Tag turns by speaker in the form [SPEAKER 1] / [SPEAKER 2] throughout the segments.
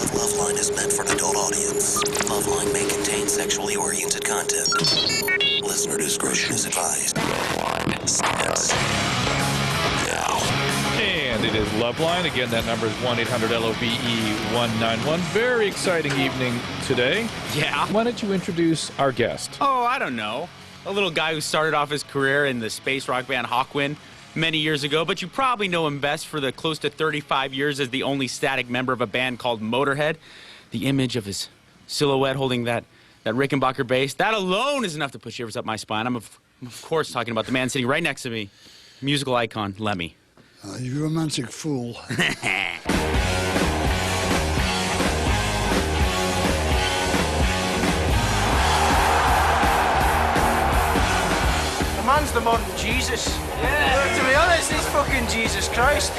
[SPEAKER 1] of Loveline is meant for an adult audience. Loveline may contain sexually oriented content. Listener discretion is advised. Loveline starts now.
[SPEAKER 2] And it is Loveline. Again, that number is 1-800-LOVE-191. Very exciting evening today.
[SPEAKER 3] Yeah.
[SPEAKER 2] Why don't you introduce our guest?
[SPEAKER 3] Oh, I don't know. A little guy who started off his career in the space rock band Hawkwind many years ago, but you probably know him best for the close to 35 years as the only static member of a band called Motorhead. The image of his silhouette holding that Rickenbacker bass, that alone is enough to put shivers up my spine. I'm of course talking about the man sitting right next to me, musical icon Lemmy.
[SPEAKER 4] You romantic fool.
[SPEAKER 5] The man's the modern Jesus. Yeah. To be honest, he's fucking Jesus Christ.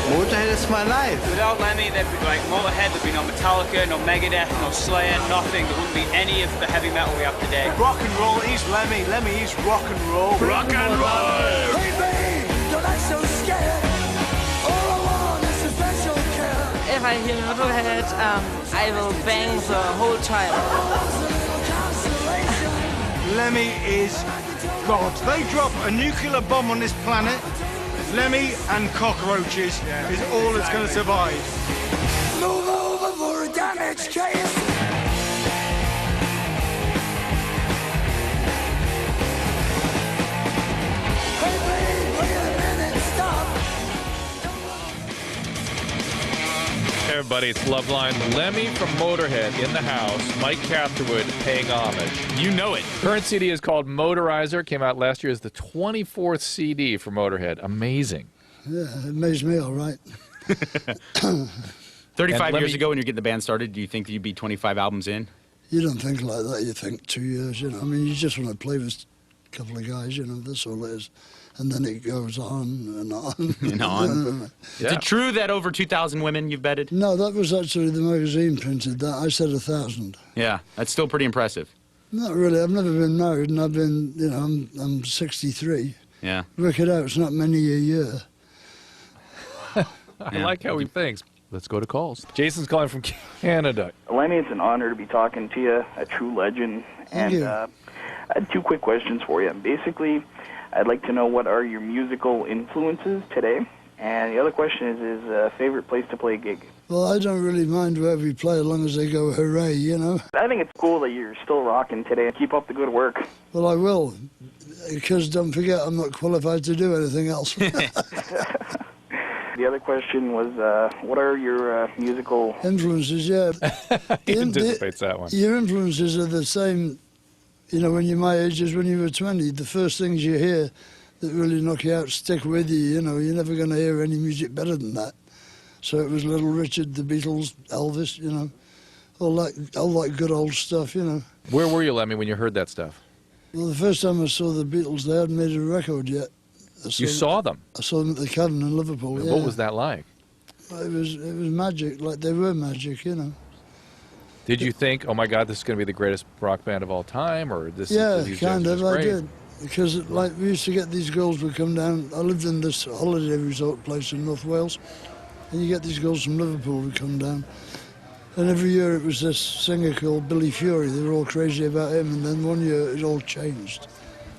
[SPEAKER 6] Motorhead is my life.
[SPEAKER 5] Without Lemmy, there'd be like Motorhead, there'd be no Metallica, no Megadeth, no Slayer, nothing. There wouldn't be any of the heavy metal we have today.
[SPEAKER 6] Rock and roll, he's Lemmy. Lemmy, he's rock and roll.
[SPEAKER 3] Rock and roll!
[SPEAKER 7] Hey babe, don't act so scared. All I want is a special care.
[SPEAKER 8] If I hear Motorhead, I will bang the whole time.
[SPEAKER 6] Lemmy is God. They drop a nuclear bomb on this planet, Lemmy and cockroaches is all that's going to survive.
[SPEAKER 7] Move over for a damage case. Hey babe, wait a minute, stop.
[SPEAKER 2] Hey everybody, it's Loveline. Lemmy from Motorhead in the house. Mike Catherwood paying homage.
[SPEAKER 3] You know it.
[SPEAKER 2] Current CD is called Motorizer. Came out last year as the 24th CD for Motorhead. Amazing.
[SPEAKER 4] Yeah, it amazed me, all right.
[SPEAKER 3] 35 years ago when you're getting the band started, do you think that you'd be 25 albums in?
[SPEAKER 4] You don't think like that. You think 2 years, you know. I mean, you just want to play with a couple of guys, you know. That's all it is. And then it goes on and on.
[SPEAKER 3] And on.
[SPEAKER 2] Yeah.
[SPEAKER 3] Is it true that over 2,000 women you've bedded?
[SPEAKER 4] No, that was actually the magazine printed that. I said 1,000.
[SPEAKER 3] Yeah, that's still pretty impressive.
[SPEAKER 4] Not really. I've never been married, and I've been, you know, I'm 63.
[SPEAKER 3] Yeah.
[SPEAKER 4] Work it out. It's not many a year.
[SPEAKER 2] I like how he thinks. Let's go to calls. Jason's calling from Canada.
[SPEAKER 9] Lemmy, it's an honor to be talking to you, a true legend.
[SPEAKER 4] Thank you.
[SPEAKER 9] I had two quick questions for you. Basically, I'd like to know what are your musical influences today? And the other question is favorite place to play a gig?
[SPEAKER 4] Well, I don't really mind wherever we play as long as they go hooray, you know.
[SPEAKER 9] I think it's cool that you're still rocking today. Keep up the good work.
[SPEAKER 4] Well, I will, because don't forget I'm not qualified to do anything else.
[SPEAKER 9] The other question was, what are your musical...
[SPEAKER 4] Influences, yeah.
[SPEAKER 2] He anticipates that one.
[SPEAKER 4] Your influences are the same, you know, when you're my age as when you were 20. The first things you hear that really knock you out stick with you, you know. You're never going to hear any music better than that. So it was Little Richard, the Beatles, Elvis, you know, all that good old stuff, you know.
[SPEAKER 2] Where were you, Lemmy, when you heard that stuff?
[SPEAKER 4] Well, the first time I saw the Beatles, they hadn't made a record yet.
[SPEAKER 2] You saw them?
[SPEAKER 4] I saw them at the Cavern in Liverpool, yeah.
[SPEAKER 2] What was that like?
[SPEAKER 4] It was magic, like they were magic, you know.
[SPEAKER 2] Did you think, oh my God, this is going to be the greatest rock band of all time, or this?
[SPEAKER 4] Yeah,
[SPEAKER 2] these
[SPEAKER 4] kind
[SPEAKER 2] guys
[SPEAKER 4] of.
[SPEAKER 2] are
[SPEAKER 4] I
[SPEAKER 2] just great?
[SPEAKER 4] did, because like we used to get these girls would come down. I lived in this holiday resort place in North Wales, and you get these girls from Liverpool who come down, and every year it was this singer called Billy Fury. They were all crazy about him, and then one year it all changed.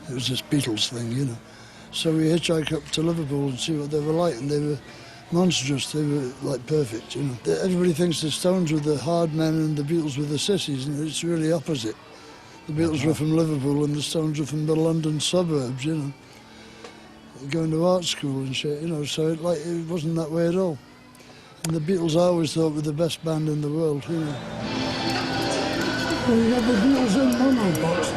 [SPEAKER 4] It was this Beatles thing, you know. So we hitchhiked up to Liverpool and see what they were like, and they were monstrous. They were like perfect, you know. Everybody thinks the Stones were the hard men and the Beatles were the sissies, and it's really opposite. The Beatles were from Liverpool and the Stones were from the London suburbs, you know, going to art school and shit, you know. So it wasn't that way at all. And the Beatles I always thought were the best band in the world, you know. Well, you got the Beatles in mono box.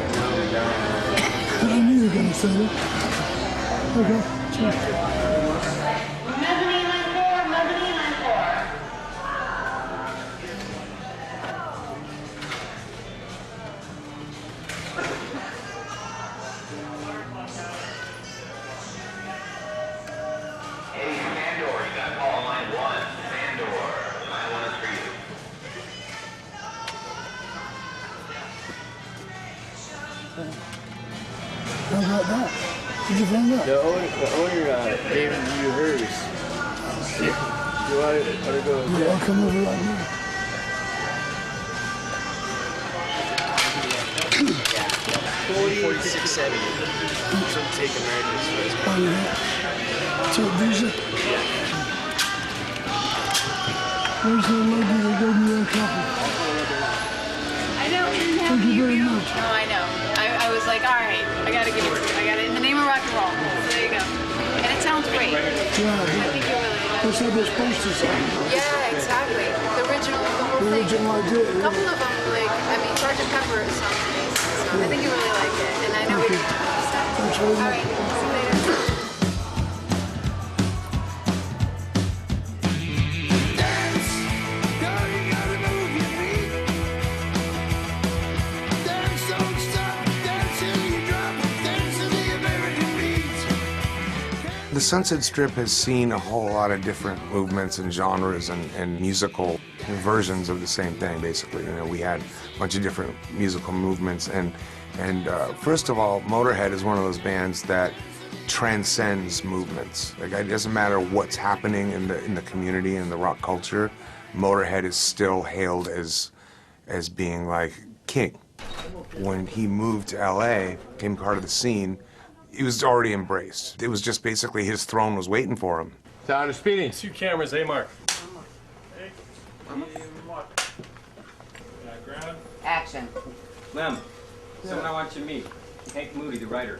[SPEAKER 4] I knew you were going to say that. Okay, cheers. How about that? Did you find that?
[SPEAKER 10] The owner gave you hers.
[SPEAKER 4] Yeah, I'll come over right now.
[SPEAKER 10] 4670. So take American's first.
[SPEAKER 4] Oh, yeah. Take visa. Where's the lady that gave me her copy?
[SPEAKER 11] I know.
[SPEAKER 4] Thank you very much.
[SPEAKER 11] No, I know. I was like, all right, I gotta give it to you. I got it in the name of rock and roll. So there you go. And it sounds great.
[SPEAKER 4] Yeah,
[SPEAKER 11] I think you're really good.
[SPEAKER 4] that's how they're supposed to sound.
[SPEAKER 11] Yeah, exactly. The original, the whole
[SPEAKER 4] The
[SPEAKER 11] thing.
[SPEAKER 4] original idea.
[SPEAKER 11] A couple of them, like, I mean, Sgt. Pepper sounds amazing. So I think you really like it. And I know
[SPEAKER 4] Thank
[SPEAKER 11] you're
[SPEAKER 4] you.
[SPEAKER 11] going to stuff.
[SPEAKER 4] Thanks very
[SPEAKER 11] All
[SPEAKER 4] much.
[SPEAKER 11] right, see you later.
[SPEAKER 12] The Sunset Strip has seen a whole lot of different movements and genres and musical versions of the same thing, basically. You know, we had a bunch of different musical movements, and first of all, Motorhead is one of those bands that transcends movements. Like, it doesn't matter what's happening in the community and the rock culture, Motorhead is still hailed as being like king. When he moved to LA, became part of the scene, he was already embraced. It was just basically his throne was waiting for him.
[SPEAKER 13] Sound of speeding. 2 cameras, Mark.
[SPEAKER 14] Action.
[SPEAKER 15] Lem, someone I want you to meet. Hank Moody, the writer.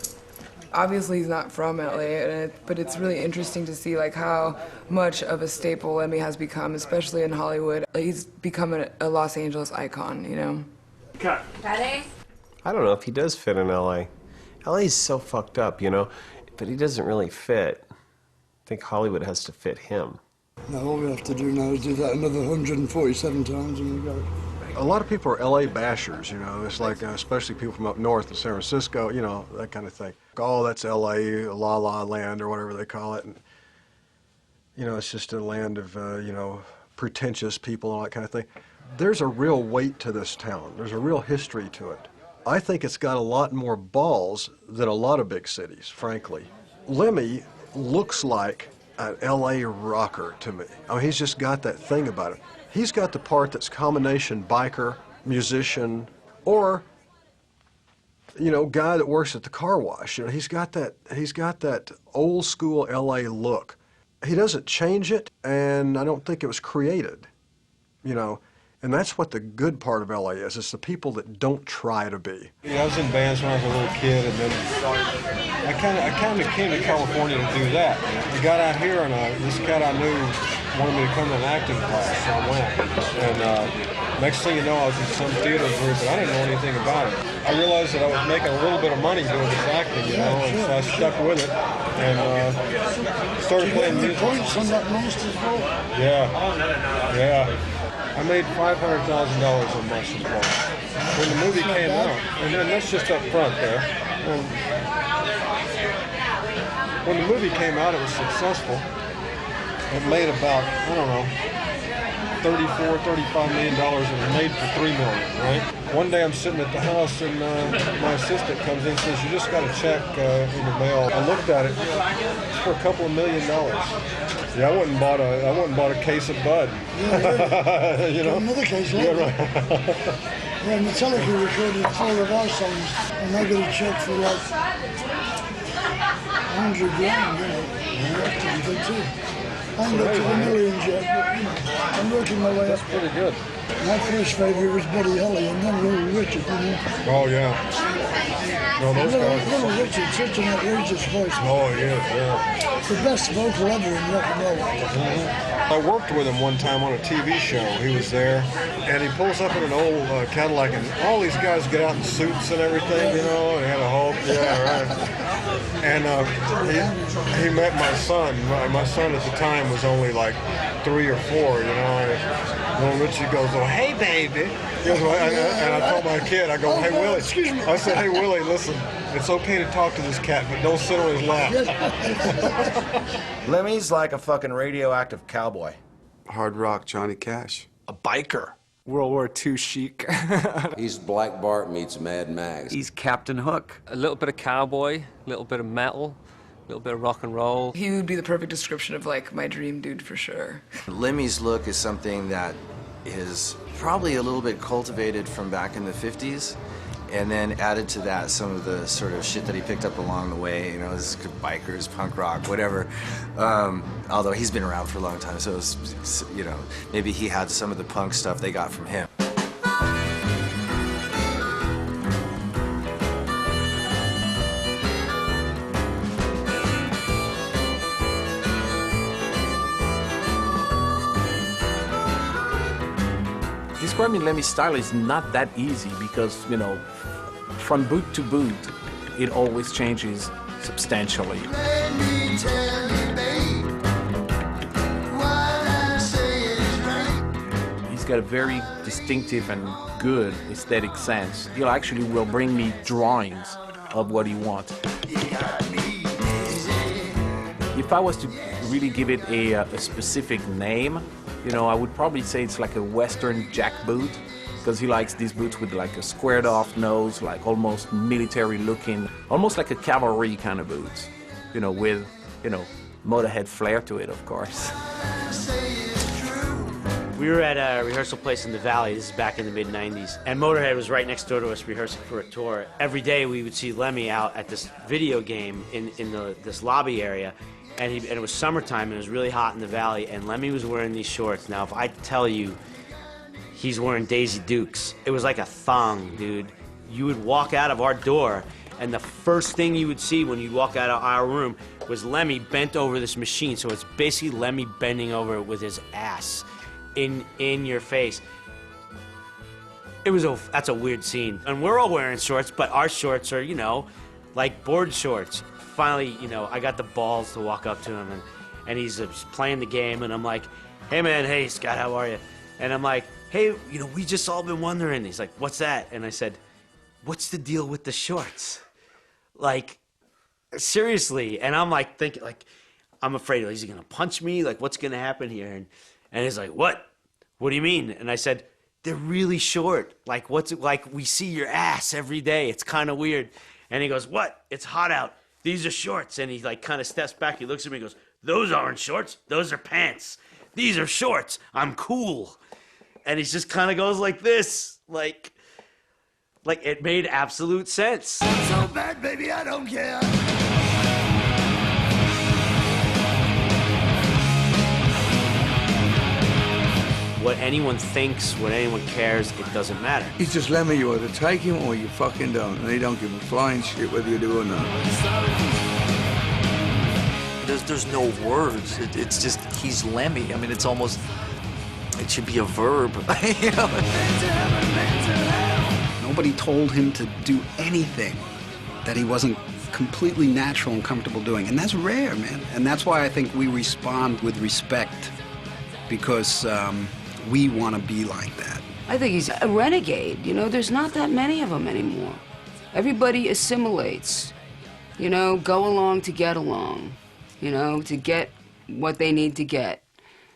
[SPEAKER 16] Obviously he's not from LA, but it's really interesting to see like how much of a staple Lemmy has become, especially in Hollywood. He's become a Los Angeles icon, you know?
[SPEAKER 13] Cut.
[SPEAKER 11] Ready?
[SPEAKER 17] I don't know if he does fit in LA. LA's so fucked up, you know, but he doesn't really fit. I think Hollywood has to fit him.
[SPEAKER 4] No, all we have to do now is do that another 147 times and we go.
[SPEAKER 18] A lot of people are LA bashers, you know. It's like, especially people from up north in San Francisco, you know, that kind of thing. Oh, that's LA, La La Land, or whatever they call it. And, you know, it's just a land of, you know, pretentious people and all that kind of thing. There's a real weight to this town. There's a real history to it. I think it's got a lot more balls than a lot of big cities, frankly. Lemmy looks like an LA rocker to me. I mean, he's just got that thing about him. He's got the part that's combination biker, musician, or, you know, guy that works at the car wash. You know, he's got that old school LA look. He doesn't change it, and I don't think it was created, you know. And that's what the good part of LA is. It's the people that don't try to be.
[SPEAKER 6] Yeah, I was in bands when I was a little kid, and then I kind of came to California to do that. I got out here, and this cat I knew wanted me to come to an acting class, so I went. And next thing you know, I was in some theater group, and I didn't know anything about it. I realized that I was making a little bit of money doing this acting, you know, and so I stuck with it and started playing music.
[SPEAKER 4] Points on that Monsters Ball?
[SPEAKER 6] Yeah. I made $500,000 on Monsters Ball. When the movie came out, and then that's just up front there. And when the movie came out, it was successful. It made about, I don't know, $34, $35 million, and it made for $3 million, right? One day I'm sitting at the house, and my assistant comes in and says, "You just got a check in the mail." I looked at it. It's for a couple of $1 million. Yeah, I went and bought a case of Bud.
[SPEAKER 4] Yeah.
[SPEAKER 6] You know,
[SPEAKER 4] another case.
[SPEAKER 6] Yeah, right.
[SPEAKER 4] Yeah, Metallica recorded 4 of our songs, and I got a check for like $100,000. You know, that's pretty good too. I ain't got to the millions yet, but you know, I'm working my way up.
[SPEAKER 6] That's pretty good.
[SPEAKER 4] My first favourite was Buddy Holly, and then Little Richard, you know.
[SPEAKER 6] Oh yeah. No, those guys.
[SPEAKER 4] Little Richard, such an outrageous voice.
[SPEAKER 6] Oh yeah.
[SPEAKER 4] The best vocal ever in rock and roll.
[SPEAKER 6] I worked with him one time on a TV show. He was there, and he pulls up in an old Cadillac, and all these guys get out in suits and everything, you know, and he had a Hulk. Yeah, right. And he met my son. My son at the time was only like 3 or 4, you know. And when Richie goes, "Oh, hey, baby," and I told my kid, I go, "Hey, Willie,"
[SPEAKER 4] excuse me.
[SPEAKER 6] I said, "Hey, Willie, listen, it's okay to talk to this cat, but don't sit on his lap."
[SPEAKER 10] Lemmy's like a fucking radioactive cowboy.
[SPEAKER 19] Hard rock Johnny Cash.
[SPEAKER 10] A biker.
[SPEAKER 20] World War II chic.
[SPEAKER 21] He's Black Bart meets Mad Max.
[SPEAKER 22] He's Captain Hook.
[SPEAKER 23] A little bit of cowboy, a little bit of metal,
[SPEAKER 15] little bit of rock and roll.
[SPEAKER 16] He would be the perfect description of like my dream dude for sure.
[SPEAKER 10] Lemmy's look is something that is probably a little bit cultivated from back in the 50s, and then added to that some of the sort of shit that he picked up along the way, you know, this bikers, punk rock, whatever. Although he's been around for a long time, so it's, you know, maybe he had some of the punk stuff they got from him.
[SPEAKER 14] Describing Lemmy's style is not that easy because, you know, from boot to boot, it always changes substantially.
[SPEAKER 7] Let me tell you, babe, what I say is right.
[SPEAKER 14] He's got a very distinctive and good aesthetic sense. He actually will bring me drawings of what he wants. If I was to really give it a specific name, you know, I would probably say it's like a Western jackboot, because he likes these boots with like a squared off nose, like almost military looking, almost like a cavalry kind of boots, you know, with, you know, Motorhead flair to it, of course.
[SPEAKER 21] We were at a rehearsal place in the Valley, this is back in the mid-90s, and Motorhead was right next door to us rehearsing for a tour. Every day we would see Lemmy out at this video game in this lobby area, and it was summertime, and it was really hot in the Valley, and Lemmy was wearing these shorts. Now, if I tell you he's wearing Daisy Dukes, it was like a thong, dude. You would walk out of our door, and the first thing you would see when you walk out of our room was Lemmy bent over this machine. So it's basically Lemmy bending over with his ass in your face. That's a weird scene. And we're all wearing shorts, but our shorts are, you know, like board shorts. Finally, you know, I got the balls to walk up to him, and he's playing the game, and I'm like, hey man, hey Scott, how are you? And I'm like, hey, you know, we just all been wondering. He's like, what's that? And I said, what's the deal with the shorts? Like, seriously. And I'm like thinking, like, I'm afraid, is he gonna punch me? Like, what's gonna happen here? And he's like, what? What do you mean? And I said, they're really short. Like, what's it like? We see your ass every day. It's kind of weird. And he goes, what? It's hot out. These are shorts. And he like kind of steps back. He looks at me and goes, those aren't shorts. Those are pants. These are shorts. I'm cool. And he just kind of goes like this. Like it made absolute sense.
[SPEAKER 7] So bad, baby, I don't care.
[SPEAKER 21] What anyone thinks, what anyone cares, it doesn't matter.
[SPEAKER 19] He's just Lemmy. You either take him or you fucking don't. And he don't give a flying shit whether you do or not.
[SPEAKER 22] There's no words. It's just, he's Lemmy. I mean, it's almost, it should be a verb. You know?
[SPEAKER 23] Nobody told him to do anything that he wasn't completely natural and comfortable doing. And that's rare, man. And that's why I think we respond with respect, because we want to be like that.
[SPEAKER 24] I think he's a renegade. You know, there's not that many of them anymore. Everybody assimilates, you know, go along to get along, you know, to get what they need to get.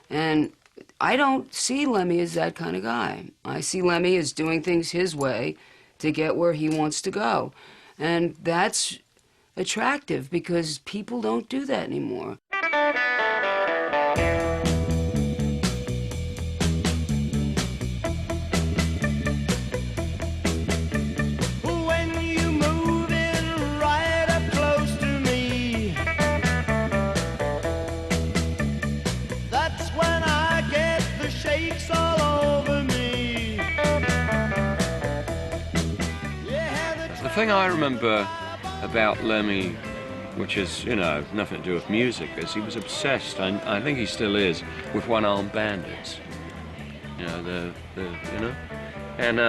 [SPEAKER 24] And I don't see Lemmy as that kind of guy. I see Lemmy as doing things his way to get where he wants to go. And that's attractive because people don't do that anymore.
[SPEAKER 15] The thing I remember about Lemmy, which is, you know, nothing to do with music, is he was obsessed, and I think he still is, with one-armed bandits. You know, you know? And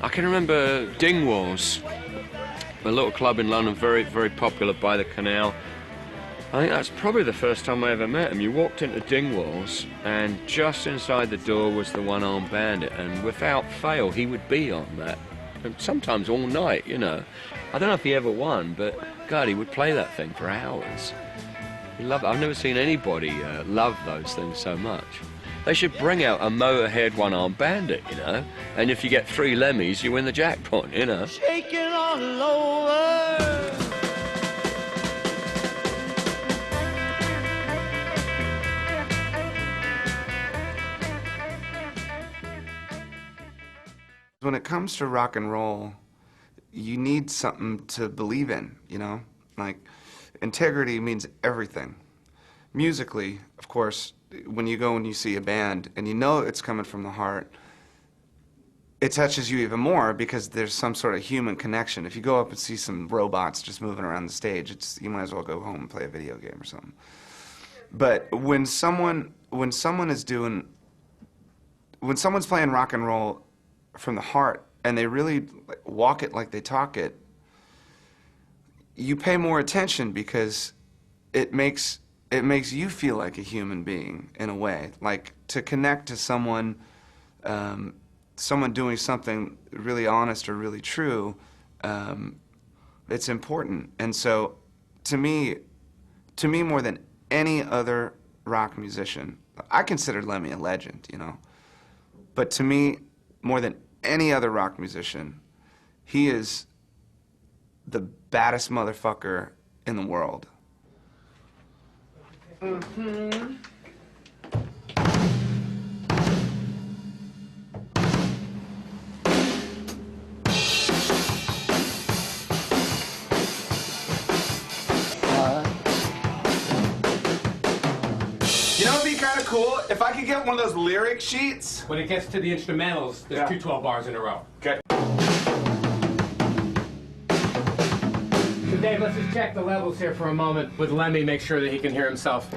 [SPEAKER 15] I can remember Dingwalls, a little club in London, very, very popular by the canal. I think that's probably the first time I ever met him. You walked into Dingwalls, and just inside the door was the one-armed bandit, and without fail, he would be on that. And sometimes all night, you know. I don't know if he ever won, but God, he would play that thing for hours. He loved it. I've never seen anybody love those things so much. They should bring out a Motorhead one-armed bandit, you know, and if you get 3 Lemmys, you win the jackpot, you know.
[SPEAKER 7] Shaking all over.
[SPEAKER 12] When it comes to rock and roll, you need something to believe in, you know? Like, integrity means everything. Musically, of course, when you go and you see a band and you know it's coming from the heart, it touches you even more because there's some sort of human connection. If you go up and see some robots just moving around the stage, you might as well go home and play a video game or something. But when someone's playing rock and roll from the heart and they really walk it like they talk it, you pay more attention because it makes you feel like a human being in a way. Like, to connect to someone, someone doing something really honest or really true, it's important. And so, to me more than any other rock musician, I consider Lemmy a legend, you know. But to me, more than any other rock musician, he is the baddest motherfucker in the world.
[SPEAKER 1] Mm-hmm.
[SPEAKER 12] You know, it'd be kind of cool if I could get one of those lyric sheets.
[SPEAKER 3] When it gets to the instrumentals, there's 2 12 bars in a row.
[SPEAKER 12] Okay.
[SPEAKER 3] So Dave, let's just check the levels here for a moment with Lemmy, make sure that he can hear himself.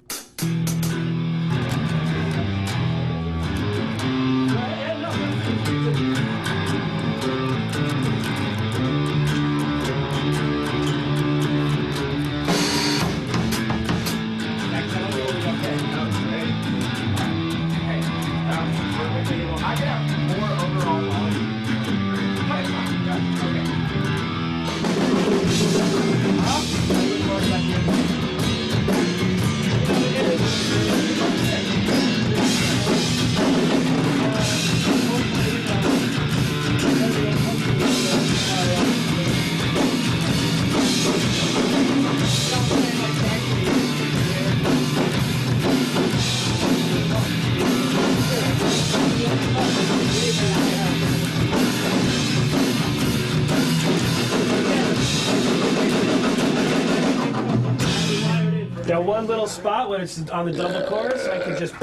[SPEAKER 13] That one little spot when it's on the double chorus, I can just...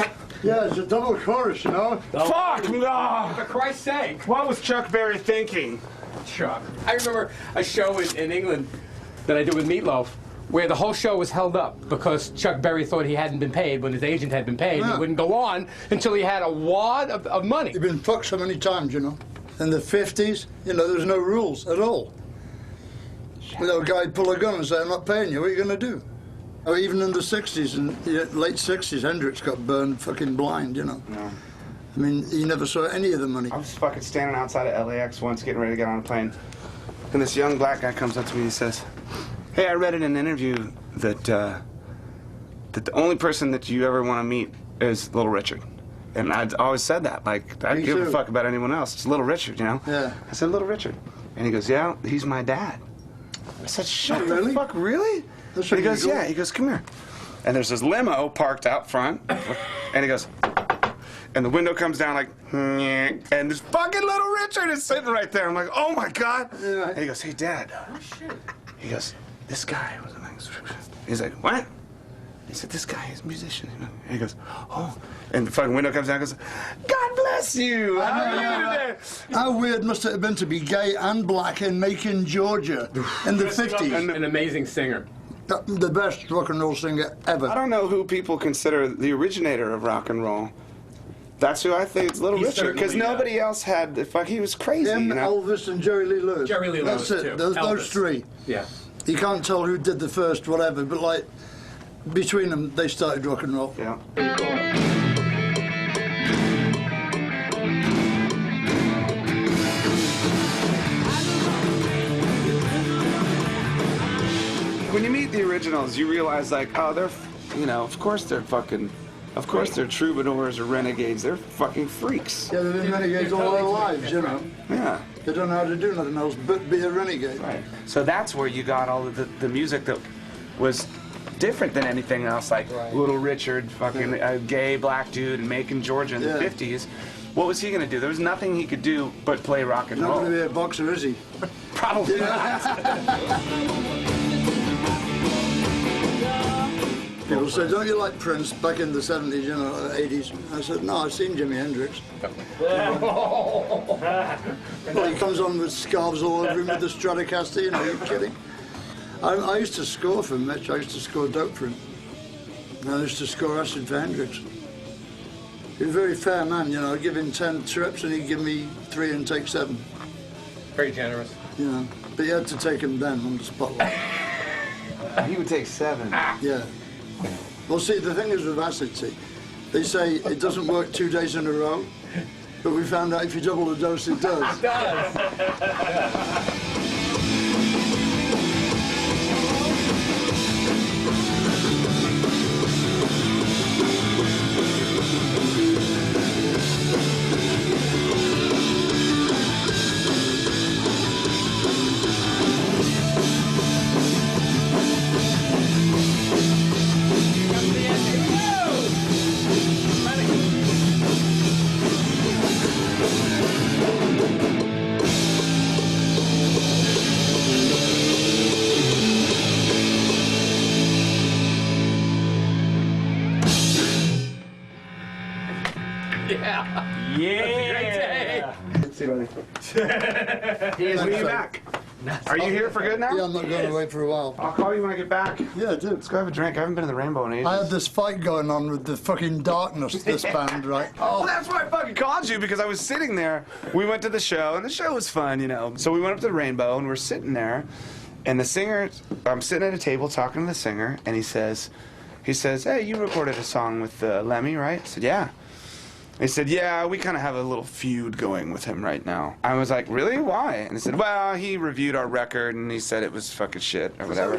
[SPEAKER 4] Yeah, it's a double chorus, you know.
[SPEAKER 3] Fuck! No! For Christ's sake!
[SPEAKER 12] What was Chuck Berry thinking?
[SPEAKER 3] Chuck. I remember a show in England that I did with Meatloaf where the whole show was held up because Chuck Berry thought he hadn't been paid when his agent had been paid.
[SPEAKER 4] Yeah.
[SPEAKER 3] He wouldn't go on until he had a wad of money.
[SPEAKER 4] You've been fucked so many times, you know. In the 50s, you know, there's no rules at all. You know, a guy would pull a gun and say, I'm not paying you, what are you going to do? Or even in the 60s and late 60s, Hendrix got burned fucking blind, you know.
[SPEAKER 12] No.
[SPEAKER 4] I mean, he never saw any of the money.
[SPEAKER 12] I was fucking standing outside of LAX once getting ready to get on a plane. And this young black guy comes up to me and he says, hey, I read in an interview that the only person that you ever want to meet is Little Richard. And I'd always said that. Like, I don't give a fuck about anyone else. It's Little Richard, you know?
[SPEAKER 4] Yeah.
[SPEAKER 12] I said, Little Richard. And he goes, yeah, he's my dad. I said, shut the fuck, really? And he goes, yeah. He goes, come here. And there's this limo parked out front. And he goes, and the window comes down like, and this fucking Little Richard is sitting right there. I'm like, oh my God. Yeah. And he goes, hey, Dad. Oh, shit. He goes, this guy was a nice. He's like, what? He said, this guy is a musician. And he goes, oh. And the fucking window comes down and goes, God bless you. How are you today?
[SPEAKER 4] How weird must it have been to be gay and black in Macon, Georgia in the 50s?
[SPEAKER 3] An amazing singer.
[SPEAKER 4] The best rock and roll singer ever.
[SPEAKER 12] I don't know who people consider the originator of rock and roll. That's who I think it's Little Richard, because nobody else had the fuck. He was crazy.
[SPEAKER 4] Him,
[SPEAKER 12] you know?
[SPEAKER 4] Elvis, and Jerry Lee Lewis.
[SPEAKER 3] Jerry Lee Lewis,
[SPEAKER 4] That's it.
[SPEAKER 3] too.
[SPEAKER 4] Those three.
[SPEAKER 3] Yeah.
[SPEAKER 4] You can't tell who did the first, whatever, but like between them, they started rock and roll.
[SPEAKER 12] Yeah. When you meet the originals, you realize, like, oh, they're, you know, of course they're troubadours or renegades. They're fucking freaks.
[SPEAKER 4] Yeah, they've been renegades all their lives, you know.
[SPEAKER 12] Yeah.
[SPEAKER 4] They don't know how to do nothing else but be a renegade.
[SPEAKER 12] Right. So that's where you got all of the music that was
[SPEAKER 1] different than anything else, like Little Richard, fucking a gay black dude and Macon, Georgia in the 50s. What was he going to do? There was nothing he could do but play rock and roll.
[SPEAKER 4] Not going to be a boxer, is he?
[SPEAKER 1] Probably not.
[SPEAKER 4] People say, don't you like Prince back in the 70s, you know, 80s? I said, no, I've seen Jimi Hendrix. Well, he comes on with scarves all over him with the Stratocaster, you know, you're kidding. I used to score for Mitch, I used to score dope for him. And I used to score acid for Hendrix. He was a very fair man, you know, I'd give him 10 trips and he'd give me 3 and take 7.
[SPEAKER 3] Very generous.
[SPEAKER 4] You know, but you had to take him then on the spotlight.
[SPEAKER 1] He would take 7.
[SPEAKER 4] Yeah. Well, see, the thing is with acid, see, they say it doesn't work 2 days in a row, but we found out if you double the dose, it does.
[SPEAKER 3] It does.
[SPEAKER 1] Yeah.
[SPEAKER 4] See, buddy.
[SPEAKER 1] When are you back? Are you here for good now?
[SPEAKER 4] Yeah, I'm not going away for a while.
[SPEAKER 1] I'll call you when I get back.
[SPEAKER 4] Yeah, do.
[SPEAKER 1] Let's go have a drink. I haven't been to the Rainbow in ages.
[SPEAKER 4] I had this fight going on with the fucking Darkness, this band, right?
[SPEAKER 1] Oh, that's why I fucking called you, because I was sitting there. We went to the show, and the show was fun, you know. So we went up to the Rainbow, and we're sitting there, and the singer, I'm sitting at a table talking to the singer, and he says, hey, you recorded a song with Lemmy, right? I said, yeah. He said, yeah, we kind of have a little feud going with him right now. I was like, really? Why? And he said, well, he reviewed our record and he said it was fucking shit or whatever.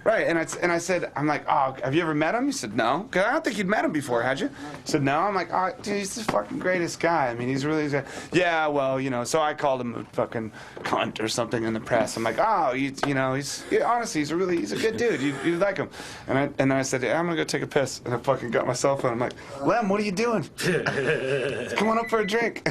[SPEAKER 1] Right, and I said, I'm like, oh, have you ever met him? He said, no. Because I don't think you'd met him before, had you? He said, no. I'm like, oh, dude, he's the fucking greatest guy. I mean, he's really, yeah, well, you know, so I called him a fucking cunt or something in the press. I'm like, oh, you know, honestly, he's a good dude. You like him. And then I said, yeah, I'm going to go take a piss. And I fucking got my cell phone. I'm like, Lem, what are you doing? Come on up for a drink.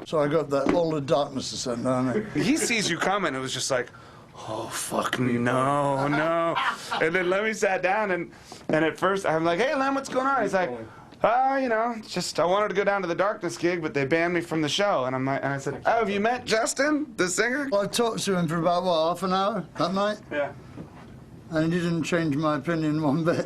[SPEAKER 4] So I got that all the Darkness to send down there.
[SPEAKER 1] He sees you coming. It was just like, oh, fuck me, no. And then Lemmy sat down, and at first I'm like, hey, Lem, what's going on? He's like, you know, just I wanted to go down to the Darkness gig, but they banned me from the show. And I said, oh, have you met Justin, the singer?
[SPEAKER 4] Well, I talked to him for about, what, half an hour that night?
[SPEAKER 1] Yeah.
[SPEAKER 4] And he didn't change my opinion one bit.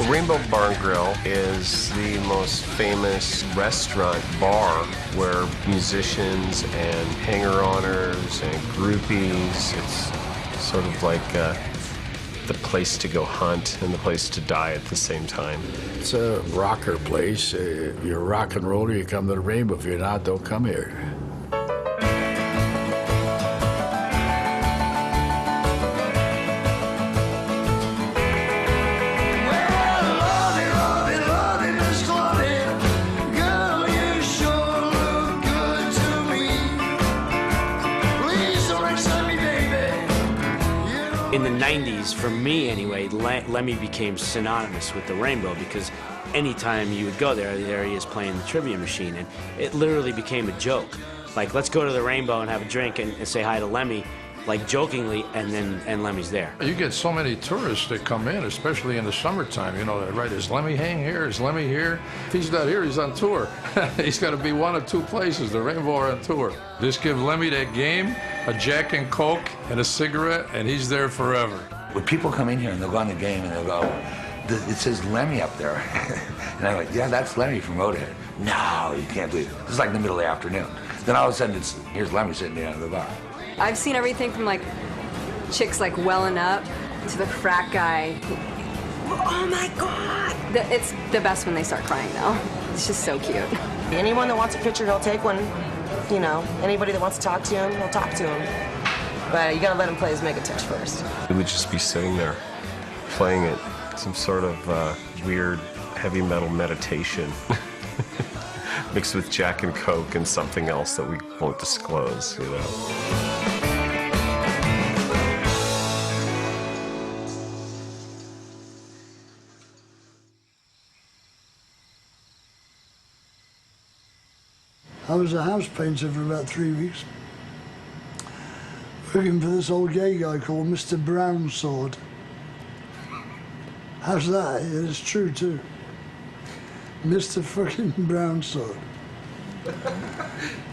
[SPEAKER 17] Rainbow Bar and Grill is the most famous restaurant bar where musicians and hanger-oners and groupies, it's sort of like the place to go hunt and the place to die at the same time.
[SPEAKER 5] It's a rocker place. If you're a rock and roller, you come to the Rainbow. If you're not, don't come here.
[SPEAKER 21] In the 90s, for me anyway, Lemmy became synonymous with the Rainbow because anytime you would go there he is playing the trivia machine, and it literally became a joke. Like, let's go to the Rainbow and have a drink and say hi to Lemmy, like jokingly, and Lemmy's there.
[SPEAKER 8] You get so many tourists that come in, especially in the summertime, you know, right, is Lemmy hang here? Is Lemmy here? If he's not here, he's on tour. He's got to be one of two places, the Rainbow or on tour. Just give Lemmy that game, a Jack and Coke, and a cigarette, and he's there forever.
[SPEAKER 9] When people come in here and they'll go on the game and they'll go, it says Lemmy up there. And I'm like, yeah, that's Lemmy from Motorhead. No, you can't believe it. It's like in the middle of the afternoon. Then all of a sudden, here's Lemmy sitting down at the bar.
[SPEAKER 25] I've seen everything from like chicks like welling up to the frat guy
[SPEAKER 2] Oh my God! It's the best when they start crying, though. It's just so cute.
[SPEAKER 6] Anyone that wants a picture, he'll take one. You know, anybody that wants to talk to him, he'll talk to him. But you gotta let him play his Megatech first.
[SPEAKER 17] He would just be sitting there, playing it, some sort of weird heavy metal meditation, mixed with Jack and Coke and something else that we won't disclose, you know.
[SPEAKER 4] I was a house painter for about 3 weeks, working for this old gay guy called Mr. Brownsword. How's that? It's true too. Mr. fucking Brownsword.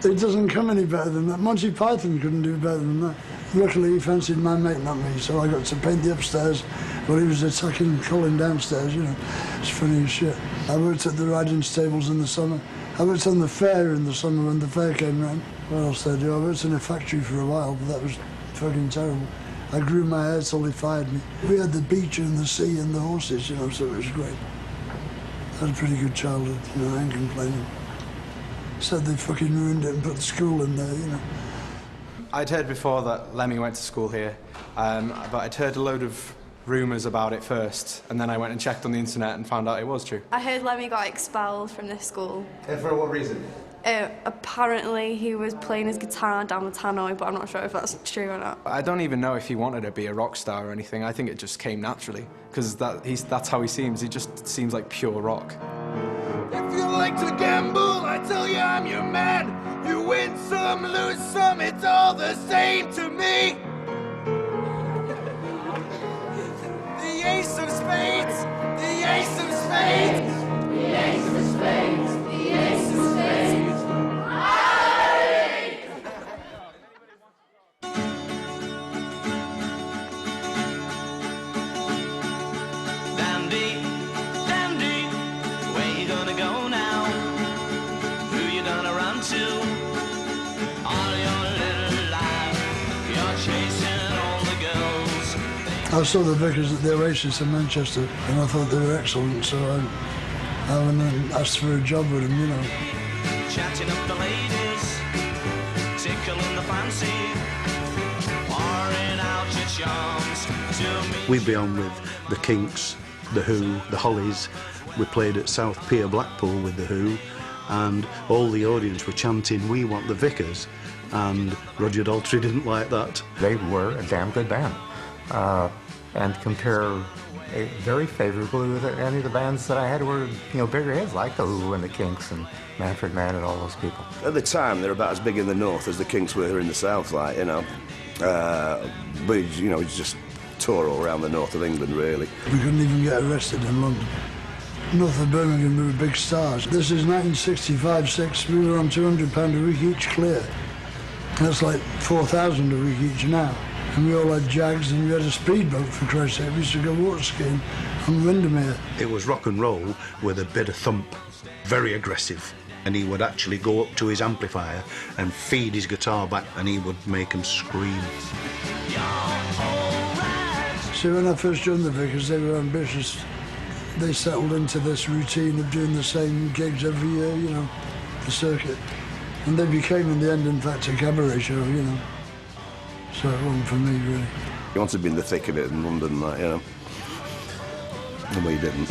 [SPEAKER 4] It doesn't come any better than that. Monty Python couldn't do better than that. Luckily, he fancied my mate, not me, so I got to paint the upstairs while he was attacking Colin downstairs, you know. It's funny as shit. I worked at the riding stables in the summer. I worked on the fair in the summer when the fair came round. What else did I do? I worked in a factory for a while, but that was fucking terrible. I grew my hair till they fired me. We had the beach and the sea and the horses, you know, so it was great. I had a pretty good childhood, you know, I ain't complaining. Said they fucking ruined it and put the school in there, you know.
[SPEAKER 20] I'd heard before that Lemmy went to school here, but I'd heard a load of rumours about it first, and then I went and checked on the internet and found out it was true.
[SPEAKER 11] I heard Lemmy got expelled from this school.
[SPEAKER 20] For what reason?
[SPEAKER 11] Apparently he was playing his guitar down the tannoy, but I'm not sure if that's true or not.
[SPEAKER 20] I don't even know if he wanted to be a rock star or anything. I think it just came naturally, because that's how he seems. He just seems like pure rock.
[SPEAKER 7] If you like to gamble, I tell you I'm your man. You win some, lose some, it's all the same to me. The ace of spades, the ace of spades, the ace of spades, the ace of spades.
[SPEAKER 18] Dandy, dandy, where you gonna go now? Who you gonna run to? All your little life, you're chasing all the girls.
[SPEAKER 4] I saw the Vickers at the Oasis in Manchester, and I thought they were excellent, so I went and asked for a job with them, you know.
[SPEAKER 18] Chatting up the ladies, tickling the fancy, pouring out your charms to me.
[SPEAKER 25] We'd be on with the Kinks, the Who, the Hollies. We played at South Pier, Blackpool with the Who, and all the audience were chanting, "We want the Vickers," and Roger Daltrey didn't like that.
[SPEAKER 26] They were a damn good band, and compare very favorably with any of the bands that I had were, you know, bigger hits like the Who and the Kinks and Manfred Mann and all those people.
[SPEAKER 27] At the time, they're about as big in the north as the Kinks were here in the south, like, you know. But, you know, just tour all around the north of England, really.
[SPEAKER 4] We couldn't even get arrested in London. North of Birmingham, we were big stars. This is 1965-6. We were on £200 a week each clear. That's like 4,000 a week each now. And we all had Jags, and we had a speedboat, for Christ's sake. We used to go water skiing on Windermere.
[SPEAKER 25] It was rock and roll with a bit of thump, very aggressive. And he would actually go up to his amplifier and feed his guitar back, and he would make them scream.
[SPEAKER 4] See, when I first joined the Vickers, they were ambitious. They settled into this routine of doing the same gigs every year, you know, the circuit. And they became, in the end, in fact, a cabaret show, you know. So it wasn't for me, really.
[SPEAKER 27] He wanted to be in the thick of it in London, like, you know. And we didn't.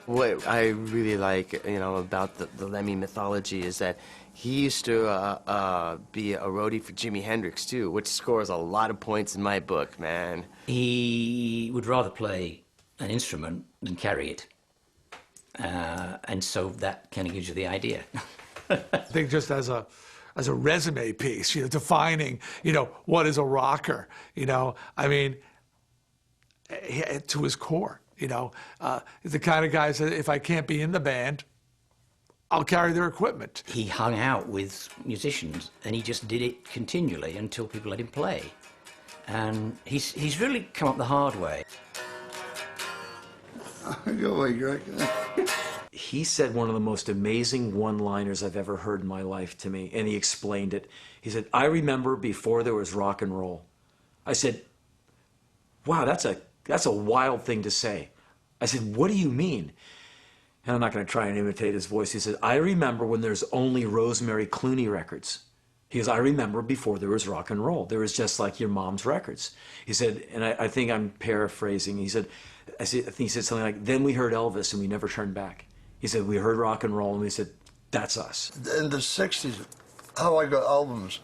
[SPEAKER 6] What I really like, you know, about the Lemmy mythology is that he used to be a roadie for Jimi Hendrix, too, which scores a lot of points in my book, man.
[SPEAKER 28] He would rather play an instrument than carry it. And so that kind of gives you the idea.
[SPEAKER 29] I think just as a resume piece, you know, defining, you know, what is a rocker, you know, I mean, to his core, you know, the kind of guy that if I can't be in the band, I'll carry their equipment.
[SPEAKER 28] He hung out with musicians and he just did it continually until people let him play. And he's really come up the hard way.
[SPEAKER 4] Go away, Greg.
[SPEAKER 10] He said one of the most amazing one-liners I've ever heard in my life to me, and he explained it. He said, "I remember before there was rock and roll." I said, "Wow, that's a wild thing to say." I said, "What do you mean?" And I'm not going to try and imitate his voice. He said, "I remember when there's only Rosemary Clooney records." He goes, "I remember before there was rock and roll. There was just like your mom's records." He said, and I think I'm paraphrasing. He said, I think he said something like, "Then we heard Elvis and we never turned back." He said, "We heard rock and roll and we said, that's us."
[SPEAKER 4] In the 60s, how I got albums,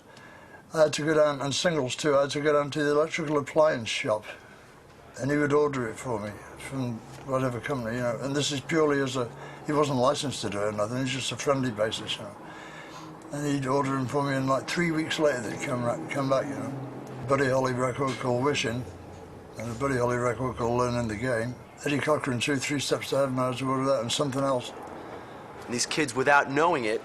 [SPEAKER 4] I had to go down, and singles too, I had to go down to the electrical appliance shop, and he would order it for me from whatever company, you know. And this is purely as a, he wasn't licensed to do it or nothing, it was just a friendly basis, you know. And he'd order them for me, and like 3 weeks later they'd come back, you know. Buddy Holly record called Wishing, and a Buddy Holly record called Learning the Game. Eddie Cochran, 2 3 Steps to Heaven, I had to order that, and something else.
[SPEAKER 13] And these kids, without knowing it,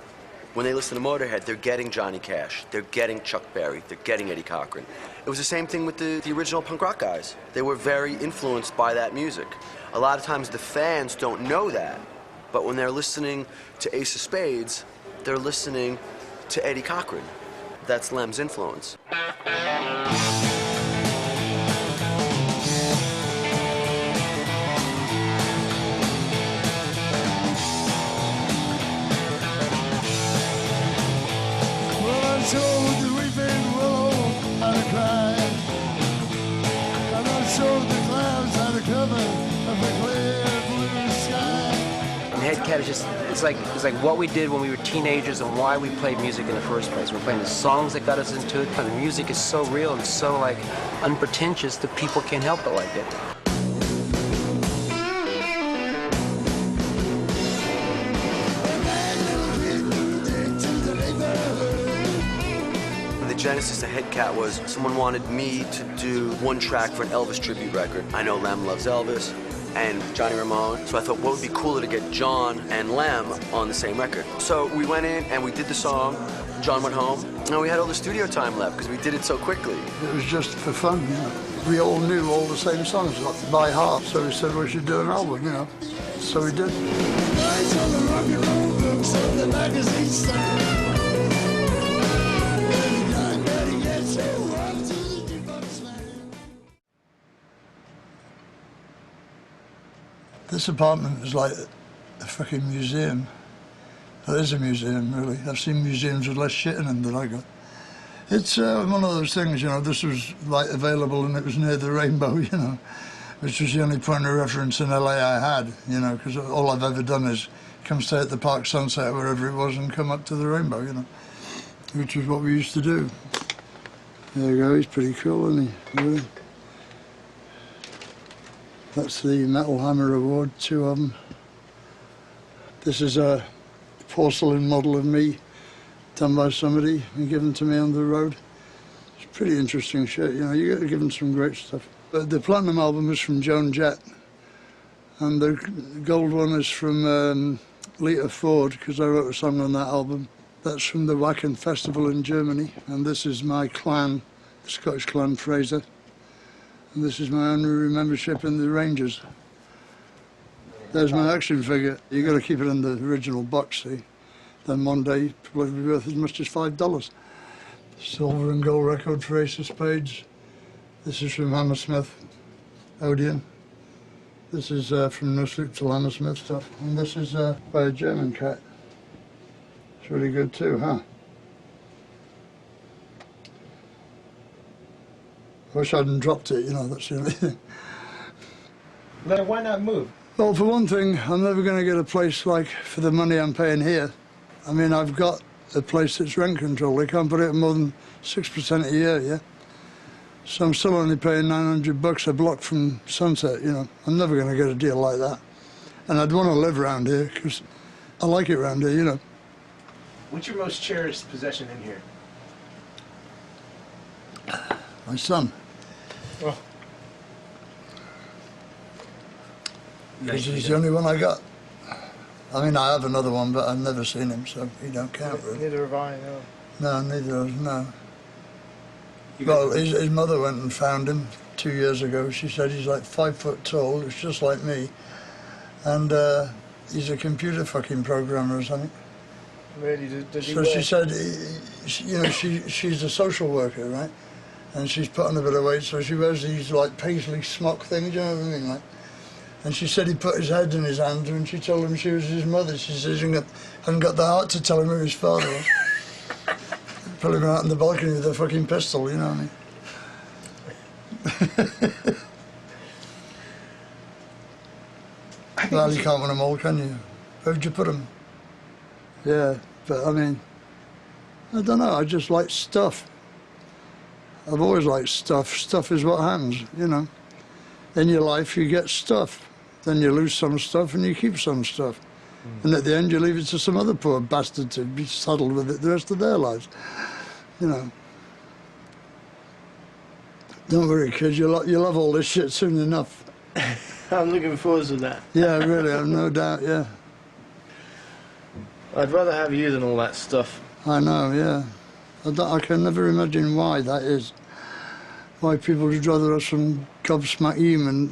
[SPEAKER 13] when they listen to Motorhead, they're getting Johnny Cash, they're getting Chuck Berry, they're getting Eddie Cochran. It was the same thing with the original punk rock guys. They were very influenced by that music. A lot of times the fans don't know that, but when they're listening to Ace of Spades, they're listening to Eddie Cochran. That's Lem's influence.
[SPEAKER 14] Headcat is just, it's like what we did when we were teenagers and why we played music in the first place. We're playing the songs that got us into it, and the music is so real and so like unpretentious that people can't help but like it.
[SPEAKER 13] The genesis of Headcat was someone wanted me to do one track for an Elvis tribute record. I know Lem loves Elvis and Johnny Ramone, so I thought what would be cooler to get John and Lem on the same record. So we went in and we did the song, John went home, and we had all the studio time left because we did it so quickly.
[SPEAKER 4] It was just for fun, you know. We all knew all the same songs like, by heart, so we said we should do an album, you know. So we did. This apartment is like a fucking museum. It is a museum, really. I've seen museums with less shit in them than I got. It's one of those things, you know, this was like available and it was near the Rainbow, you know, which was the only point of reference in LA I had, you know, because all I've ever done is come stay at the Park Sunset, wherever it was, and come up to the Rainbow, you know, which was what we used to do. There you go, he's pretty cool, isn't he? Really? That's the Metal Hammer Award, 2 of them. This is a porcelain model of me done by somebody and given to me on the road. It's pretty interesting shit, you know, you get given some great stuff. But the platinum album is from Joan Jett, and the gold one is from Lita Ford, because I wrote a song on that album. That's from the Wacken Festival in Germany, and this is my clan, the Scottish clan Fraser. And this is my honorary membership in the Rangers. There's my action figure. You got to keep it in the original box, see? Then one day it'll be worth as much as $5. Silver and gold record for Ace of Spades. This is from Hammersmith, Odeon. This is from No Sleep Till Hammersmith stuff. And this is by a German cat. It's really good too, huh? I wish I hadn't dropped it, you know, that's the only thing.
[SPEAKER 15] Then why not move?
[SPEAKER 4] Well, for one thing, I'm never going to get a place like for the money I'm paying here. I mean, I've got a place that's rent control. They can't put it at more than 6% a year, yeah? So I'm still only paying $900 a block from Sunset, you know. I'm never going to get a deal like that. And I'd want to live around here because I like it around here, you know.
[SPEAKER 15] What's your most cherished possession in here?
[SPEAKER 4] My son.
[SPEAKER 15] Oh.
[SPEAKER 4] Because he's the only one I got. I mean, I have another one, but I've never seen him, so he don't count, really.
[SPEAKER 15] Neither have I, no.
[SPEAKER 4] No, neither of us, no. Well, his mother went and found him 2 years ago. She said he's like 5 foot tall, it's just like me. And he's a computer fucking programmer or something.
[SPEAKER 15] Really? Does he
[SPEAKER 4] So
[SPEAKER 15] work?
[SPEAKER 4] she said, you know, she's a social worker, right? And she's put on a bit of weight, so she wears these like paisley smock things, you know what I mean? Like, and she said he put his head in his hand when she told him she was his mother. She says he hadn't got the heart to tell him who his father was. Put him out on the balcony with a fucking pistol, you know what I mean? Well, you can't win them all, can you? Where'd you put them? Yeah, but I mean, I don't know, I just like stuff. I've always liked stuff. Stuff is what happens, you know. In your life, you get stuff. Then you lose some stuff and you keep some stuff. And at the end, you leave it to some other poor bastard to be saddled with it the rest of their lives. You know. Don't worry, kids, you'll love all this shit soon enough.
[SPEAKER 15] I'm looking forward to that.
[SPEAKER 4] Yeah, really, I've no doubt, yeah.
[SPEAKER 15] I'd rather have you than all that stuff.
[SPEAKER 4] I know, yeah. I can never imagine why that is. Why people would rather have some gobsmack human,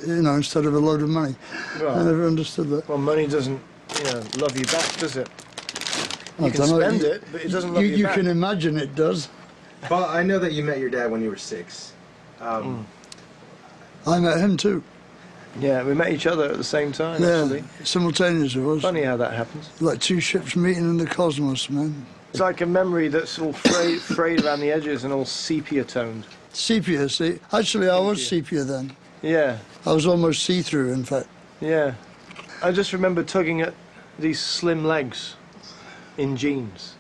[SPEAKER 4] you know, instead of a load of money.
[SPEAKER 15] Well,
[SPEAKER 4] I never understood that.
[SPEAKER 15] Well, money doesn't, you know, love you back, does it?
[SPEAKER 4] I
[SPEAKER 15] You can
[SPEAKER 4] don't know,
[SPEAKER 15] spend it, but it doesn't love you
[SPEAKER 4] You
[SPEAKER 15] back.
[SPEAKER 4] can imagine it does.
[SPEAKER 15] Well, I know that you met your dad when you were 6.
[SPEAKER 4] I met him too.
[SPEAKER 15] Yeah, we met each other at the same time,
[SPEAKER 4] Yeah,
[SPEAKER 15] actually.
[SPEAKER 4] simultaneously it was.
[SPEAKER 15] Funny how that happens.
[SPEAKER 4] Like two ships meeting in the cosmos, man.
[SPEAKER 15] It's like a memory that's all frayed around the edges and all sepia-toned.
[SPEAKER 4] Sepia, see? Actually, I was sepia then.
[SPEAKER 15] Yeah.
[SPEAKER 4] I was almost see-through, in fact.
[SPEAKER 15] Yeah. I just remember tugging at these slim legs in jeans.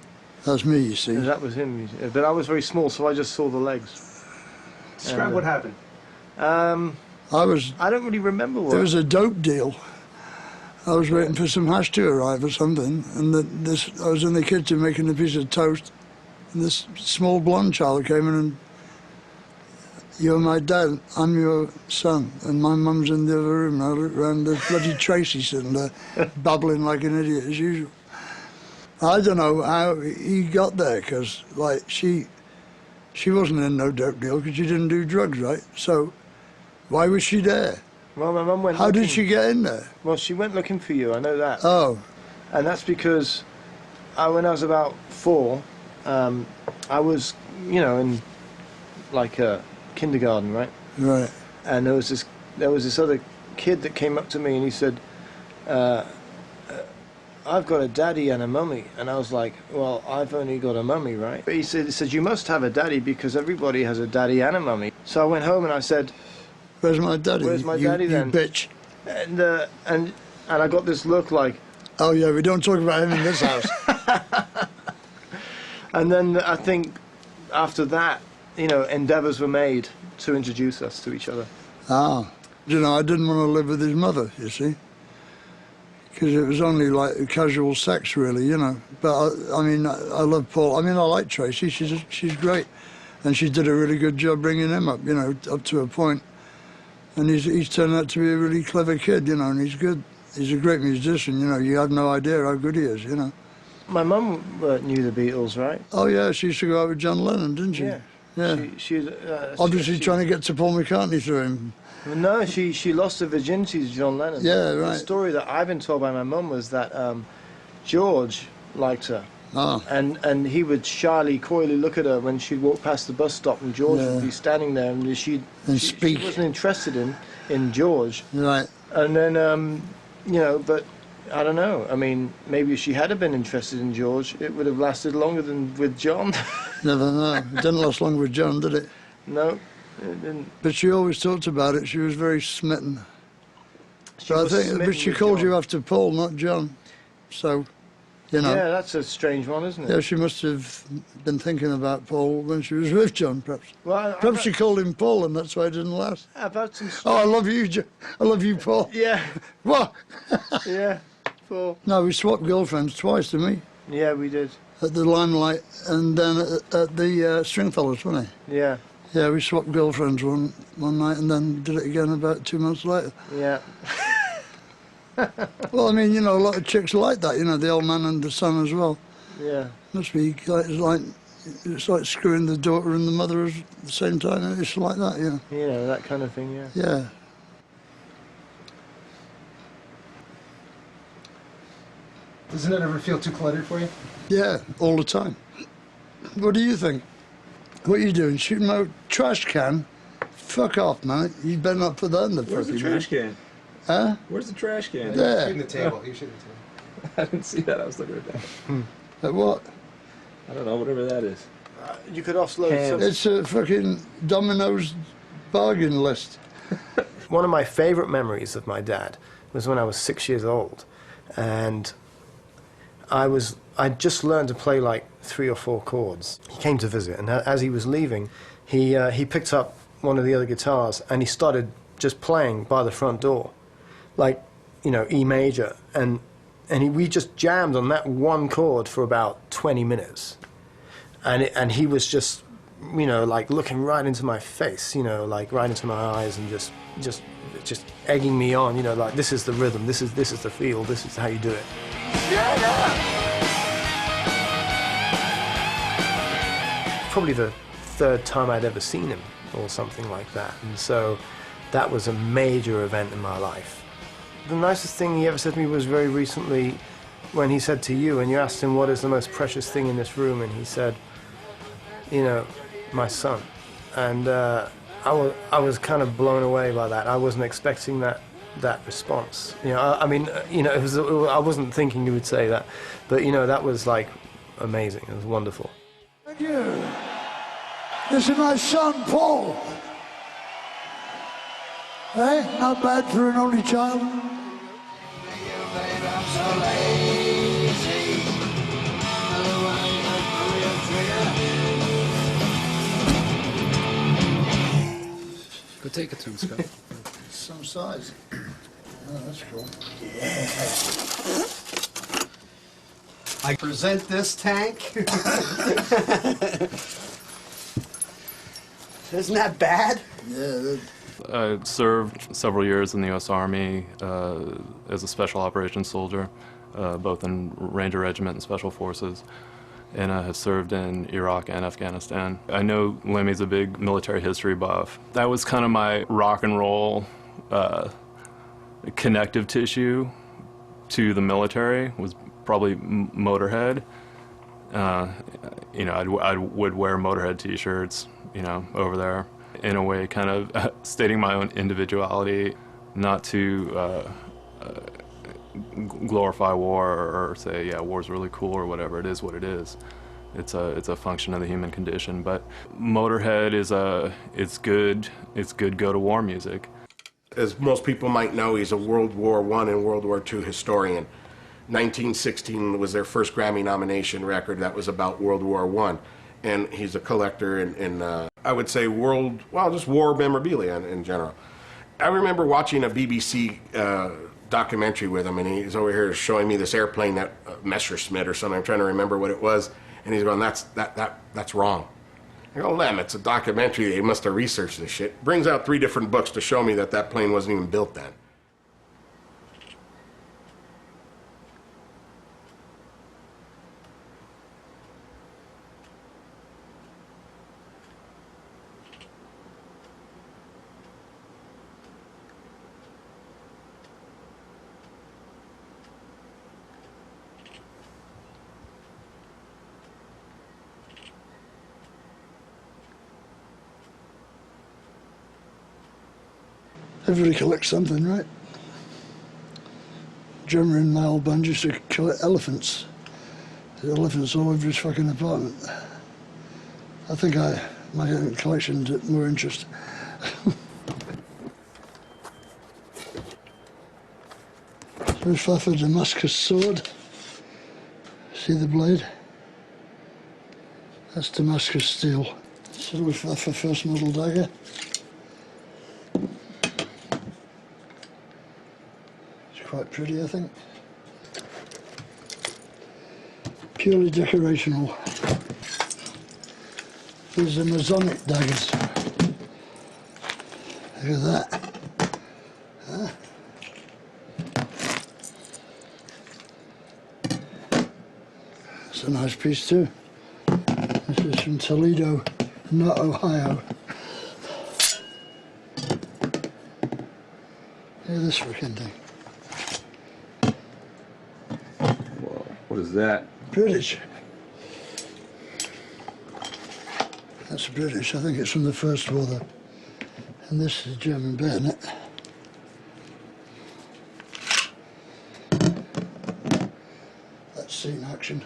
[SPEAKER 4] That's me, you see.
[SPEAKER 15] And that was him. But I was very small, so I just saw the legs.
[SPEAKER 1] Describe what happened.
[SPEAKER 15] I don't really remember what.
[SPEAKER 4] There was a dope deal. I was waiting for some hash to arrive or something, and I was in the kitchen making a piece of toast, and this small blonde child came in and, "You're my dad, I'm your son," and my mum's in the other room. And I looked round, there's bloody Tracy sitting there, babbling like an idiot as usual. I don't know how he got there, because, like, she wasn't in no dope deal because she didn't do drugs, right? So why was she there?
[SPEAKER 15] Well, my mum went.
[SPEAKER 4] How
[SPEAKER 15] looking.
[SPEAKER 4] did she get in there?
[SPEAKER 15] Well, she went looking for you. I know that.
[SPEAKER 4] Oh.
[SPEAKER 15] And that's because when I was about 4, I was, you know, in like a kindergarten, right?
[SPEAKER 4] Right.
[SPEAKER 15] And there was this other kid that came up to me and he said, "I've got a daddy and a mummy," and I was like, "Well, I've only got a mummy, right?" But he said, "You must have a daddy because everybody has a daddy and a mummy." So I went home and I said,
[SPEAKER 4] "Where's my daddy?
[SPEAKER 15] Where's my daddy then?"
[SPEAKER 4] You bitch.
[SPEAKER 15] And I got this look like,
[SPEAKER 4] "Oh yeah, we don't talk about him in this house."
[SPEAKER 15] And then I think after that, you know, endeavours were made to introduce us to each other.
[SPEAKER 4] Ah, you know, I didn't want to live with his mother, you see, because it was only like casual sex, really, you know. But I mean, I love Paul. I mean, I like Tracy. She's great, and she did a really good job bringing him up, you know, up to a point. And he's turned out to be a really clever kid, you know, and he's good. He's a great musician, you know. You have no idea how good he is, you know.
[SPEAKER 15] My mum knew the Beatles, right?
[SPEAKER 4] Oh yeah, she used to go out with John Lennon, didn't she?
[SPEAKER 15] Yeah.
[SPEAKER 4] Yeah.
[SPEAKER 15] She
[SPEAKER 4] Obviously trying to get to Paul McCartney through him.
[SPEAKER 15] No, she lost her virginity to John Lennon.
[SPEAKER 4] Yeah, right.
[SPEAKER 15] The story that I've been told by my mum was that George liked her.
[SPEAKER 4] Oh.
[SPEAKER 15] And he would shyly, coyly look at her when she'd walk past the bus stop, and George would be standing there, and she wasn't interested in George.
[SPEAKER 4] Right.
[SPEAKER 15] And then, you know, but I don't know. I mean, maybe if she had been interested in George, it would have lasted longer than with John.
[SPEAKER 4] Never know. It didn't last long with John, did it?
[SPEAKER 15] No, it didn't.
[SPEAKER 4] But she always talked about it. She was very smitten. But she
[SPEAKER 15] with
[SPEAKER 4] called
[SPEAKER 15] John.
[SPEAKER 4] you after Paul, not John. So, you know.
[SPEAKER 15] Yeah, that's a strange one, isn't it?
[SPEAKER 4] Yeah, she must have been thinking about Paul when she was with John, perhaps.
[SPEAKER 15] Well,
[SPEAKER 4] Perhaps she called him Paul, and that's why it didn't last.
[SPEAKER 15] I've had some.
[SPEAKER 4] Oh, I love you, I love you, Paul.
[SPEAKER 15] Yeah.
[SPEAKER 4] What?
[SPEAKER 15] Yeah, Paul.
[SPEAKER 4] No, we swapped girlfriends twice, didn't we?
[SPEAKER 15] Yeah, we did.
[SPEAKER 4] At the Limelight and then at the Stringfellows, wasn't it?
[SPEAKER 15] Yeah.
[SPEAKER 4] Yeah, we swapped girlfriends one night and then did it again about 2 months later.
[SPEAKER 15] Yeah.
[SPEAKER 4] Well, I mean, you know, a lot of chicks like that, you know, the old man and the son as well.
[SPEAKER 15] Yeah.
[SPEAKER 4] Must be, it's like screwing the daughter and the mother at the same time. It's like that, you know.
[SPEAKER 15] You know, that kind of thing, yeah.
[SPEAKER 4] Yeah.
[SPEAKER 1] Doesn't it ever feel too cluttered for you?
[SPEAKER 4] Yeah, all the time. What do you think? What are you doing? Shooting my trash can? Fuck off, man. You better not put that in the
[SPEAKER 3] Where's the
[SPEAKER 4] fucking
[SPEAKER 3] trash
[SPEAKER 4] bin.
[SPEAKER 3] can?
[SPEAKER 4] Huh?
[SPEAKER 3] Where's the trash can?
[SPEAKER 4] There.
[SPEAKER 1] Shooting the table. You're shooting the table.
[SPEAKER 3] I didn't see that. I was looking at that.
[SPEAKER 4] At what?
[SPEAKER 3] I don't know, whatever that is.
[SPEAKER 15] You could offload some.
[SPEAKER 4] It's a fucking Domino's bargain list.
[SPEAKER 15] One of my favorite memories of my dad was when I was 6 years old, and I'd just learned to play like 3 or 4 chords. He came to visit, and as he was leaving, he picked up one of the other guitars and he started just playing by the front door, like, you know, E major, and we just jammed on that one chord for about 20 minutes, and he was just, you know, like looking right into my face, you know, like right into my eyes, and just egging me on, you know, like, this is the rhythm, this is the feel, this is how you do it. Probably the 3rd time I'd ever seen him, or something like that, and so that was a major event in my life. The nicest thing he ever said to me was very recently, when he said to you, and you asked him what is the most precious thing in this room, and he said, you know, my son. And I was kind of blown away by that. I wasn't expecting that response. You know, I mean, you know, I wasn't thinking he would say that, but you know, that was like amazing. It was wonderful.
[SPEAKER 4] Thank you. This is my son, Paul. Hey, not bad for an only child.
[SPEAKER 1] Go take it to him, Scott.
[SPEAKER 4] Some size. Oh, that's cool.
[SPEAKER 1] Yeah. I present this tank. Isn't that bad?
[SPEAKER 4] Yeah.
[SPEAKER 5] I served several years in the U.S. Army as a special operations soldier, both in Ranger Regiment and Special Forces, and I have served in Iraq and Afghanistan. I know Lemmy's a big military history buff. That was kind of my rock and roll connective tissue to the military, was probably Motorhead. You know, I would wear Motorhead t-shirts, you know, over there. In a way, kind of stating my own individuality, not to glorify war or say, yeah, war's really cool or whatever. It is what it is. It's a function of the human condition. But Motorhead it's good go-to-war music.
[SPEAKER 12] As most people might know, he's a World War I and World War II historian. 1916 was their first Grammy nomination record that was about World War I. And he's a collector in I would say just war memorabilia in general. I remember watching a BBC documentary with him, and he's over here showing me this airplane, that Messerschmitt or something. I'm trying to remember what it was, and he's going, that's wrong. I go, Lem, it's a documentary. They must have researched this shit. Brings out 3 different books to show me that plane wasn't even built then.
[SPEAKER 4] Everybody collects something, right? Drummer in my old band used to collect elephants. There's elephants all over his fucking apartment. I think my collection took more interest. There's a Damascus sword. See the blade? That's Damascus steel. It's a Luftwaffe first model dagger. Quite pretty, I think. Purely decorational. These are Masonic daggers. Look at that. Huh? It's a nice piece too. This is from Toledo, not Ohio. Look at this freaking thing.
[SPEAKER 3] Whoa. What is that?
[SPEAKER 4] British. That's British. I think it's from the First War, though. And this is German bayonet. That's seen action.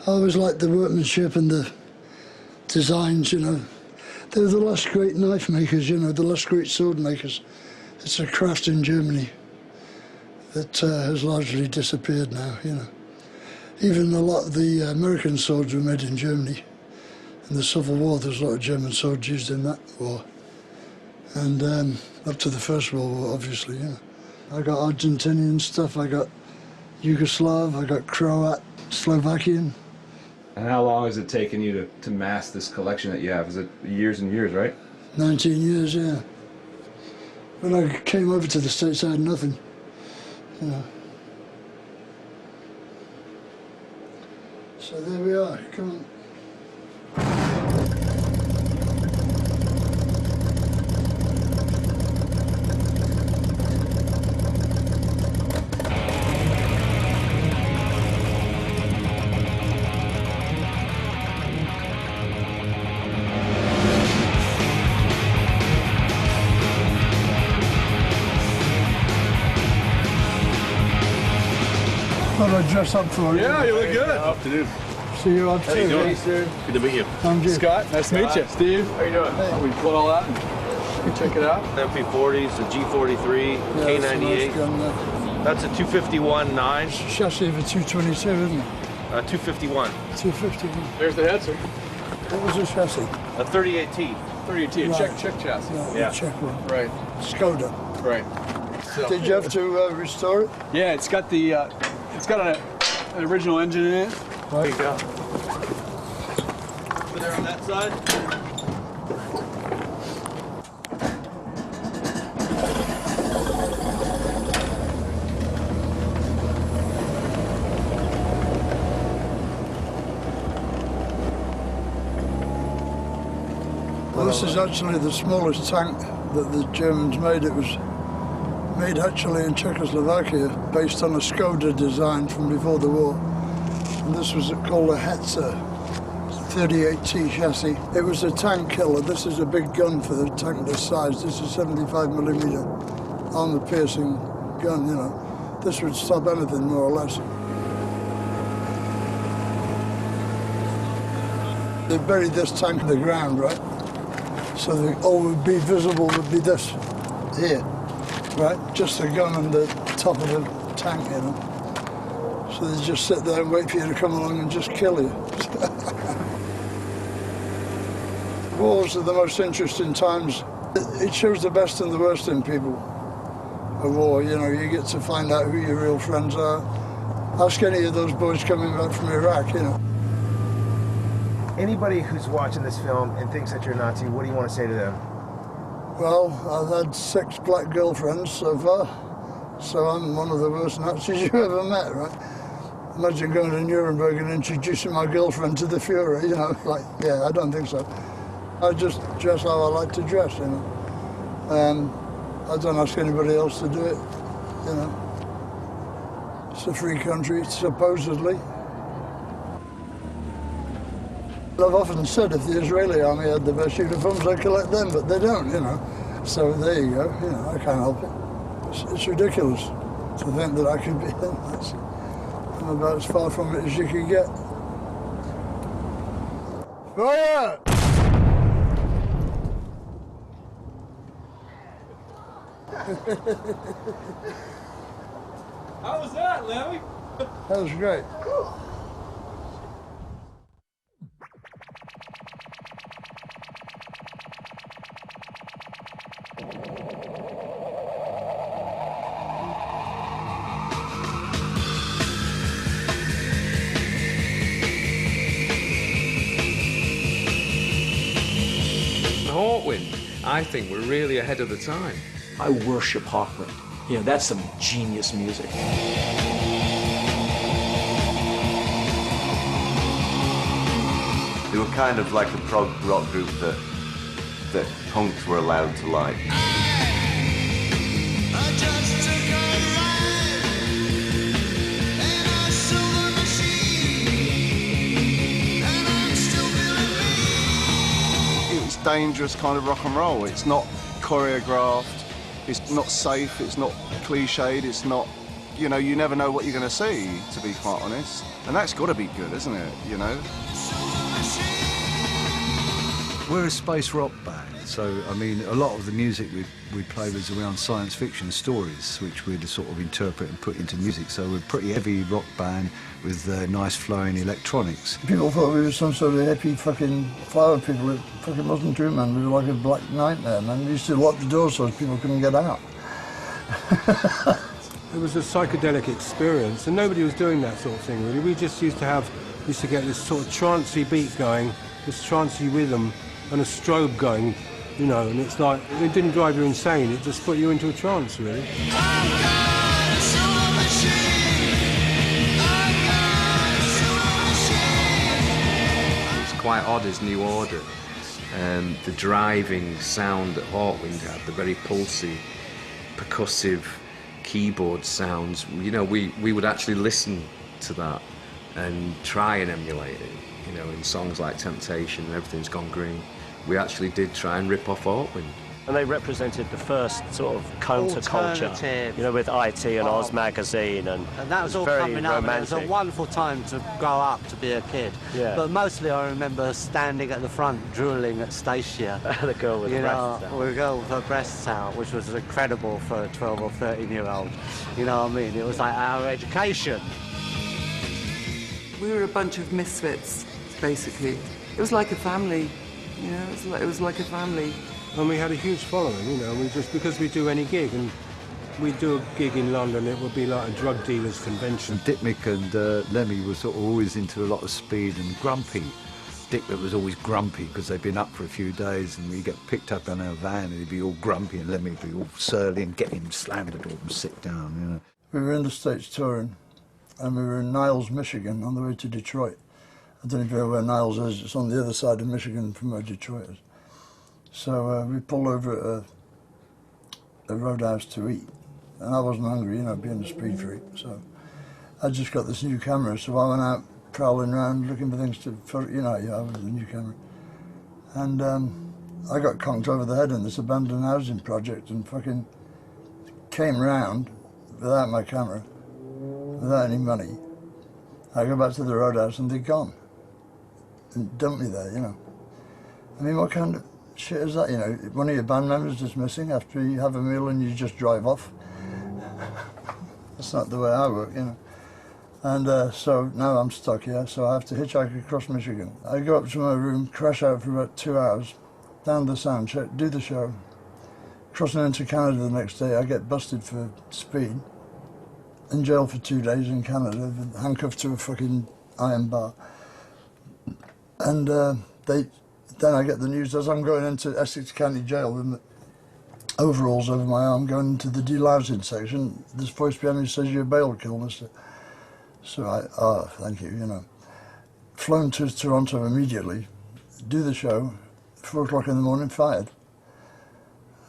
[SPEAKER 4] I always liked the workmanship and the designs, you know. They were the last great knife makers, you know, the last great sword makers. It's a craft in Germany that has largely disappeared now, you know. Even a lot of the American swords were made in Germany. In the Civil War, there was a lot of German swords used in that war. And up to the First World War, obviously, yeah. I got Argentinian stuff, I got Yugoslav, I got Croat, Slovakian.
[SPEAKER 3] And how long has it taken you to mass this collection that you have? Is it years and years, right?
[SPEAKER 4] 19 years, yeah. When I came over to the States, I had nothing, you know. So there we are, come on. Thought I'd dress up for you.
[SPEAKER 2] Yeah, you look good.
[SPEAKER 8] Afternoon.
[SPEAKER 4] See you on
[SPEAKER 8] How you doing?
[SPEAKER 4] Tuesday.
[SPEAKER 8] Good to meet you.
[SPEAKER 4] I'm Jim.
[SPEAKER 2] Scott, nice to meet you. Steve, how you doing?
[SPEAKER 4] Hey.
[SPEAKER 2] We pulled all that and check it out.
[SPEAKER 8] MP40s, the G43,
[SPEAKER 4] Yeah,
[SPEAKER 8] K98.
[SPEAKER 4] that's a nice gun, that.
[SPEAKER 8] That's a 251-9.
[SPEAKER 4] Chassis of a 222, isn't it?
[SPEAKER 8] 251.
[SPEAKER 4] 251.
[SPEAKER 2] There's the head, sir.
[SPEAKER 4] What was the chassis?
[SPEAKER 8] A 38T.
[SPEAKER 2] 38T,
[SPEAKER 4] Right.
[SPEAKER 2] check chassis.
[SPEAKER 4] No,
[SPEAKER 8] Yeah.
[SPEAKER 4] Czech one.
[SPEAKER 2] Right,
[SPEAKER 4] Skoda.
[SPEAKER 2] right. So,
[SPEAKER 4] Did you have to restore it?
[SPEAKER 2] yeah, it's got the, it's got an original engine in it.
[SPEAKER 8] There you go. Over there on that side.
[SPEAKER 4] Well, this is actually the smallest tank that the Germans made. It was made actually in Czechoslovakia based on a Skoda design from before the war. And this was called a Hetzer 38T chassis. It was a tank killer. This is a big gun for the tank this size. This is 75mm armor-piercing gun, you know. This would stop anything, more or less. They buried this tank in the ground, right? So all would be visible would be this here, right? Just the gun and the top of the tank, you know. So they just sit there and wait for you to come along and just kill you. Wars are the most interesting times. It shows the best and the worst in people. A war, you know, you get to find out who your real friends are. Ask any of those boys coming back from Iraq, you know.
[SPEAKER 15] Anybody who's watching this film and thinks that you're Nazi, what do you want to say to them?
[SPEAKER 4] Well, I've had 6 black girlfriends so far, so I'm one of the worst Nazis you ever met, right? Imagine going to Nuremberg and introducing my girlfriend to the Fuhrer, you know, like, yeah, I don't think so. I just dress how I like to dress, you know. I don't ask anybody else to do it, you know. It's a free country, supposedly. I've often said if the Israeli army had the best uniforms, I'd collect them, but they don't, you know. So there you go, you know, I can't help it. It's ridiculous to think that I could be them. I'm about as far from it as you can get. Fire!
[SPEAKER 2] How was that, Lemmy?
[SPEAKER 4] That was great.
[SPEAKER 3] Hawkwind, I think we're really ahead of the time.
[SPEAKER 10] I worship Hawkwind. You know, that's some genius music.
[SPEAKER 9] They were kind of like the prog rock group that punks were allowed to like.
[SPEAKER 7] I just took a ride and I saw the machine.
[SPEAKER 11] dangerous kind of rock and roll. It's not choreographed, it's not safe, it's not cliched, it's not, you know, you never know what you're going to see, to be quite honest. And that's got to be good, isn't it, you know?
[SPEAKER 16] We're a space rock band, so, I mean, a lot of the music we play was around science fiction stories, which we'd sort of interpret and put into music, so we're a pretty heavy rock band with nice flowing electronics.
[SPEAKER 4] People thought we were some sort of hippie fucking flower people. It fucking wasn't true, man. We were like a black nightmare, man. We used to lock the doors so people couldn't get out.
[SPEAKER 17] It was a psychedelic experience, and nobody was doing that sort of thing, really. We just used to get this sort of trancey beat going, this trancey rhythm, and a strobe going, you know, and it's like, it didn't drive you insane, it just put you into a trance, really.
[SPEAKER 3] It's quite odd as New Order. The driving sound that Hawkwind had, the very pulsy, percussive keyboard sounds, you know, we would actually listen to that and try and emulate it, you know, in songs like Temptation and Everything's Gone Green. We actually did try and rip off Hawkwind.
[SPEAKER 19] And they represented the first sort of counterculture,
[SPEAKER 20] Alternative.
[SPEAKER 19] you know, with IT and Oz Magazine, and
[SPEAKER 20] that was all
[SPEAKER 19] very
[SPEAKER 20] coming up.
[SPEAKER 19] romantic.
[SPEAKER 20] It was a wonderful time to grow up, to be a kid.
[SPEAKER 19] Yeah.
[SPEAKER 20] But mostly I remember standing at the front, drooling at Stacia.
[SPEAKER 19] The girl with the breasts out.
[SPEAKER 20] With a girl with her breasts out, which was incredible for a 12 or 13-year-old. You know what I mean? It was like our education.
[SPEAKER 21] We were a bunch of misfits, basically. It was like a family, you know, it was like a family.
[SPEAKER 17] And we had a huge following, you know, because we do any gig, and we do a gig in London, it would be like a drug dealer's convention.
[SPEAKER 16] And Dick and Lemmy were sort of always into a lot of speed and grumpy. Dick was always grumpy because they'd been up for a few days, and we'd get picked up in our van and he'd be all grumpy, and Lemmy would be all surly and get him slammed the door and sit down, you know.
[SPEAKER 4] We were in the States touring, and we were in Niles, Michigan, on the way to Detroit. I don't know if you know where Niles is. It's on the other side of Michigan from where Detroit is. So we pulled over at a roadhouse to eat, and I wasn't hungry, you know, being a speed freak. So I just got this new camera, so I went out prowling around looking for things you know, with the new camera. And I got conked over the head in this abandoned housing project and fucking came round without my camera, without any money. I go back to the roadhouse and they're gone. And dumped me there, you know. I mean, what kind of shit is that, you know? One of your band members is missing after you have a meal and you just drive off. That's not the way I work, you know. And so now I'm stuck here, so I have to hitchhike across Michigan. I go up to my room, crash out for about 2 hours, down the sound check, do the show. Crossing into Canada the next day, I get busted for speed. In jail for 2 days in Canada, handcuffed to a fucking iron bar. And then I get the news as I'm going into Essex County Jail with my overalls over my arm, going into the delousing section. This voice behind me says, "You're bail kill, mister." So oh, thank you, you know. Flown to Toronto immediately, do the show, 4 o'clock in the morning, fired.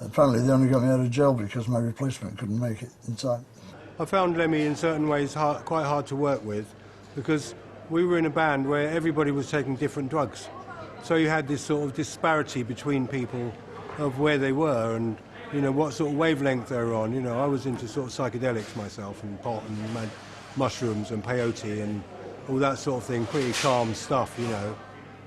[SPEAKER 4] Apparently they only got me out of jail because my replacement couldn't make it in time.
[SPEAKER 17] I found Lemmy in certain ways quite hard to work with, because we were in a band where everybody was taking different drugs. So you had this sort of disparity between people of where they were and, you know, what sort of wavelength they were on. You know, I was into sort of psychedelics myself, and pot and mushrooms and peyote and all that sort of thing, pretty calm stuff, you know.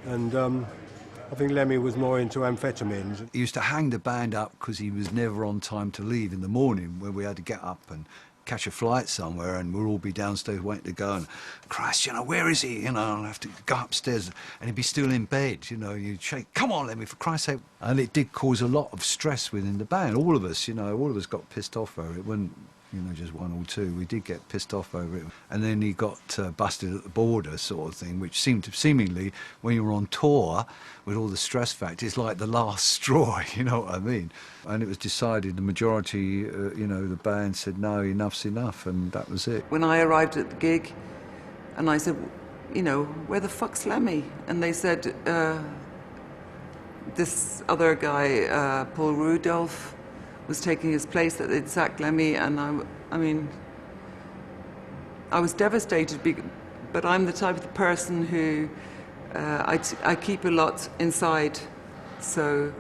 [SPEAKER 17] And I think Lemmy was more into amphetamines.
[SPEAKER 16] He used to hang the band up because he was never on time to leave in the morning, when we had to get up and catch a flight somewhere, and we'll all be downstairs waiting to go, and Christ, you know, where is he? You know, I'll have to go upstairs, and he'd be still in bed, you know, you'd shake, come on, Lemmy, for Christ's sake. And it did cause a lot of stress within the band. All of us, you know, all of us got pissed off over it. When, you know, just one or two, we did get pissed off over it. And then he got busted at the border, sort of thing, which seemingly, when you were on tour with all the stress factors, like the last straw, you know what I mean? And it was decided, the majority, you know, the band said, no, enough's enough, and that was it.
[SPEAKER 21] When I arrived at the gig, and I said, you know, where the fuck's Lemmy? And they said, this other guy, Paul Rudolph, was taking his place, that they'd sacked Lemmy, and I mean, I was devastated, but I'm the type of person who, I keep a lot inside, So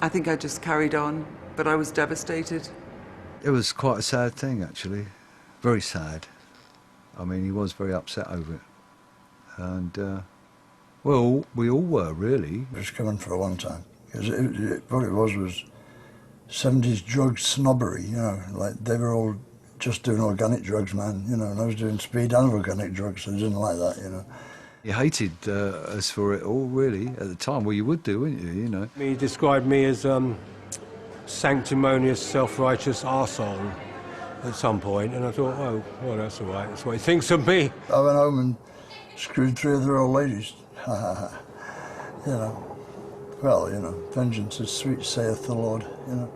[SPEAKER 21] I think I just carried on, but I was devastated.
[SPEAKER 16] It was quite a sad thing, actually. Very sad. I mean, he was very upset over it. And, well, we all were, really.
[SPEAKER 4] It was coming for a long time. Because what it was 70s drug snobbery, you know, like they were all just doing organic drugs, man, you know, and I was doing speed and organic drugs, so I didn't like that, you know.
[SPEAKER 16] He hated us for it all, really, at the time. Well, you would do, wouldn't you, you know?
[SPEAKER 17] He described me as sanctimonious, self-righteous arsehole at some point, and I thought, oh, well, that's all right. That's what he thinks of me.
[SPEAKER 4] I went home and screwed 3 other old ladies. You know. Well, you know, vengeance is sweet, saith the Lord, you know.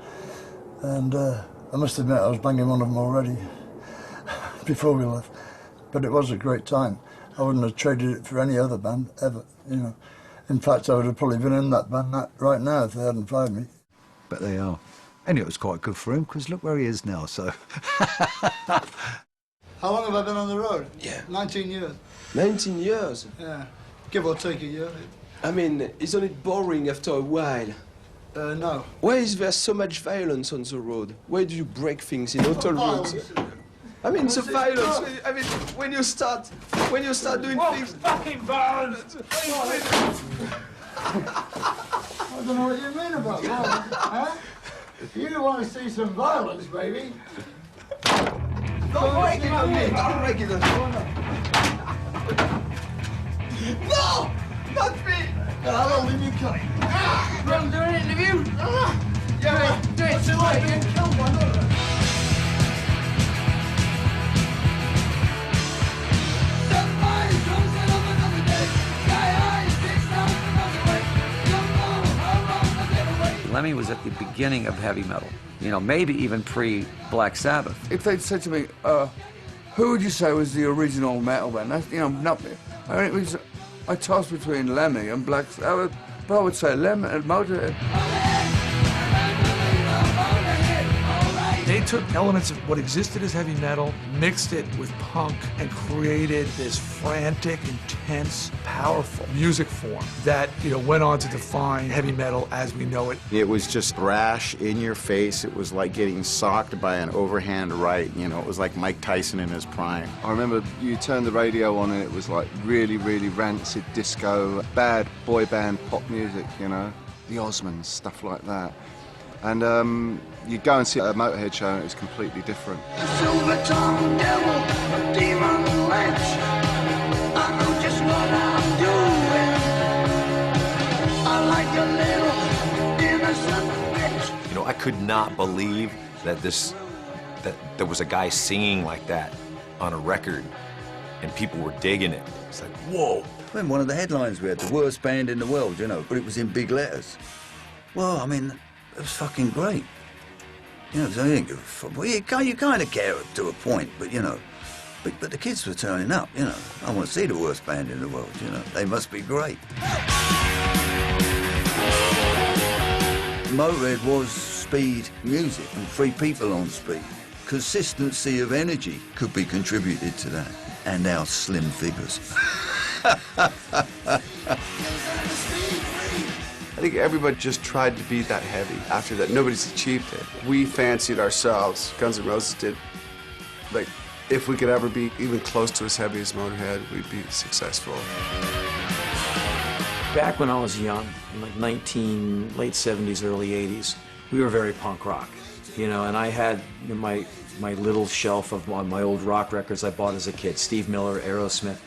[SPEAKER 4] And I must admit, I was banging one of them already before we left. But it was a great time. I wouldn't have traded it for any other band, ever, you know. In fact, I would have probably been in that band right now if they hadn't fired me.
[SPEAKER 16] But they are. And it was quite good for him, because look where he is now, so...
[SPEAKER 4] How long have I been on the road?
[SPEAKER 6] Yeah.
[SPEAKER 4] 19 years.
[SPEAKER 6] 19 years?
[SPEAKER 4] Yeah, give or take a year.
[SPEAKER 6] I mean, isn't it boring after a while?
[SPEAKER 4] No.
[SPEAKER 6] Why is there so much violence on the road? Why do you break things in auto roads? I mean, the violence. I mean, when you start doing things.
[SPEAKER 7] Fucking violence!
[SPEAKER 4] I don't know what you mean about violence, huh? You want to see some violence, baby?
[SPEAKER 6] Don't break it on me! Don't break it on me! No! Not me!
[SPEAKER 4] I don't think you can.
[SPEAKER 7] You want to do an interview?
[SPEAKER 4] Yeah,
[SPEAKER 7] do it tonight.
[SPEAKER 4] You can kill one another.
[SPEAKER 10] Lemmy was at the beginning of heavy metal, you know, maybe even pre-Black Sabbath.
[SPEAKER 18] If they'd said to me, who would you say was the original metal band? That's, you know, not me. I mean, it was, I tossed between Lemmy and Black Sabbath, but I would say Lemmy and Motorhead.
[SPEAKER 22] They took elements of what existed as heavy metal, mixed it with punk, and created this frantic, intense, powerful music form that, you know, went on to define heavy metal as we know it.
[SPEAKER 23] It was just brash, in your face. It was like getting socked by an overhand right, you know. It was like Mike Tyson in his prime.
[SPEAKER 11] I remember you turned the radio on and it was like really, really rancid disco, bad boy band pop music, you know. The Osmonds, stuff like that. And you'd go and see a Motorhead show and it was completely different.
[SPEAKER 7] A silver-tongued devil, a demon witch. I know just what I'm doing. I like a little innocent bitch.
[SPEAKER 24] You know, I could not believe that there was a guy singing like that on a record and people were digging it. It's like, whoa.
[SPEAKER 25] When one of the headlines we had, the worst band in the world, you know, but it was in big letters. Well, I mean, it was fucking great. You know, so you didn't give a fuck. Well, you kind of care to a point, but, you know, but the kids were turning up, you know. I want to see the worst band in the world, you know. They must be great. Motorhead was speed music and 3 people on speed. Consistency of energy could be contributed to that, and our slim figures.
[SPEAKER 11] I think everybody just tried to be that heavy. After that, nobody's achieved it. We fancied ourselves, Guns N' Roses did, like, if we could ever be even close to as heavy as Motorhead, we'd be successful.
[SPEAKER 10] Back when I was young, in like late 70s, early 80s, we were very punk rock, you know, and I had my little shelf of my old rock records I bought as a kid, Steve Miller, Aerosmith,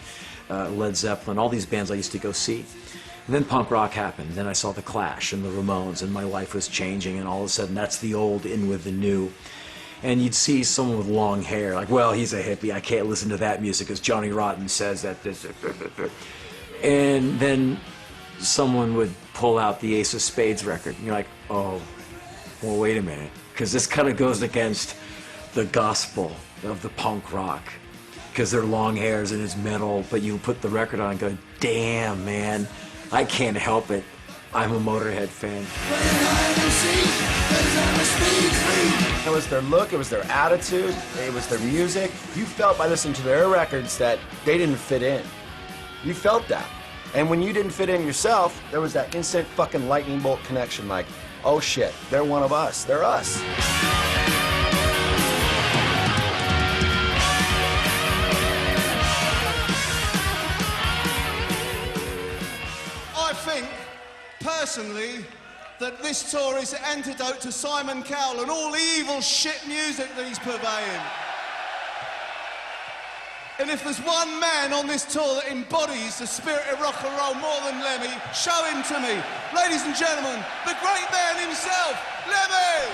[SPEAKER 10] Led Zeppelin, all these bands I used to go see. And then punk rock happened. Then I saw The Clash and the Ramones, and my life was changing, and all of a sudden that's the old in with the new. And you'd see someone with long hair, like, well, he's a hippie, I can't listen to that music because Johnny Rotten says that this. And then someone would pull out the Ace of Spades record, and you're like, oh, well, wait a minute, because this kind of goes against the gospel of the punk rock, because they're long hairs and it's metal, but you put the record on and go, damn, man, I can't help it. I'm a Motorhead fan.
[SPEAKER 15] It was their look, it was their attitude, it was their music. You felt by listening to their records that they didn't fit in. You felt that. And when you didn't fit in yourself, there was that instant fucking lightning bolt connection, like, oh shit, they're one of us, they're us.
[SPEAKER 1] I think, personally, that this tour is an antidote to Simon Cowell and all the evil shit music that he's purveying. And if there's one man on this tour that embodies the spirit of rock and roll more than Lemmy, show him to me. Ladies and gentlemen, the great man himself, Lemmy!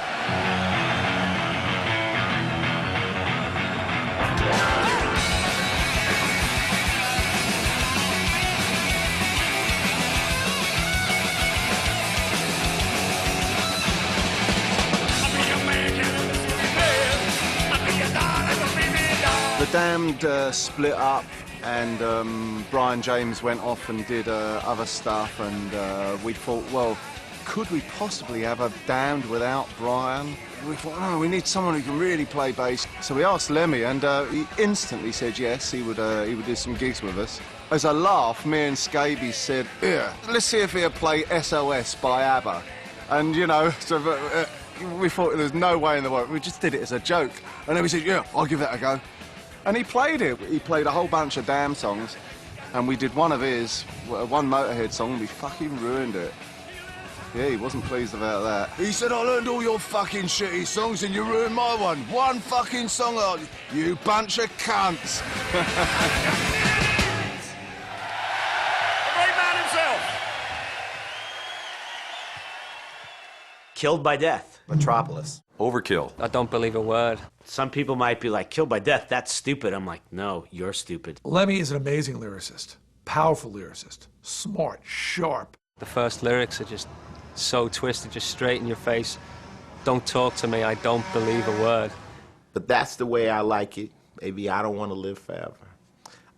[SPEAKER 11] The Damned split up, and Brian James went off and did other stuff, and we thought, well, could we possibly have a Damned without Brian? We thought, oh, we need someone who can really play bass. So we asked Lemmy, and he instantly said yes, he would do some gigs with us. As a laugh, me and Scabies said, yeah, let's see if he'll play SOS by ABBA. And, you know, so, we thought there's no way in the world. We just did it as a joke. And then we said, yeah, I'll give that a go. And he played it. He played a whole bunch of Damn songs, and we did one of his, one Motorhead song, and we fucking ruined it. Yeah, he wasn't pleased about that.
[SPEAKER 25] He said, I learned all your fucking shitty songs and you ruined my one. One fucking song, you bunch of cunts.
[SPEAKER 7] The great man himself.
[SPEAKER 5] Killed by death. Metropolis.
[SPEAKER 24] Overkill.
[SPEAKER 5] I don't believe a word. Some people might be like, killed by death, that's stupid. I'm like, no, you're stupid.
[SPEAKER 22] Lemmy is an amazing lyricist, powerful lyricist, smart, sharp.
[SPEAKER 12] The first lyrics are just so twisted, just straight in your face. Don't talk to me, I don't believe a word.
[SPEAKER 13] But that's the way I like it. Maybe I don't want to live forever.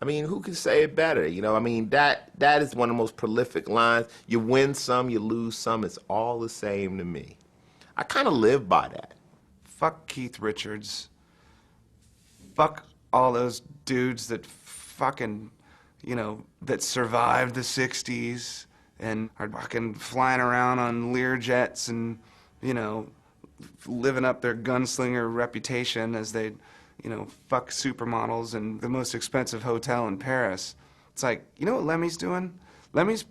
[SPEAKER 13] I mean, who can say it better? You know, I mean, that is one of the most prolific lines. You win some, you lose some, it's all the same to me. I kind of live by that.
[SPEAKER 14] Fuck Keith Richards. Fuck all those dudes that fucking, you know, that survived the 60s and are fucking flying around on Learjets and, you know, living up their gunslinger reputation as they, you know, fuck supermodels in the most expensive hotel in Paris. It's like, you know what Lemmy's doing? Lemmy's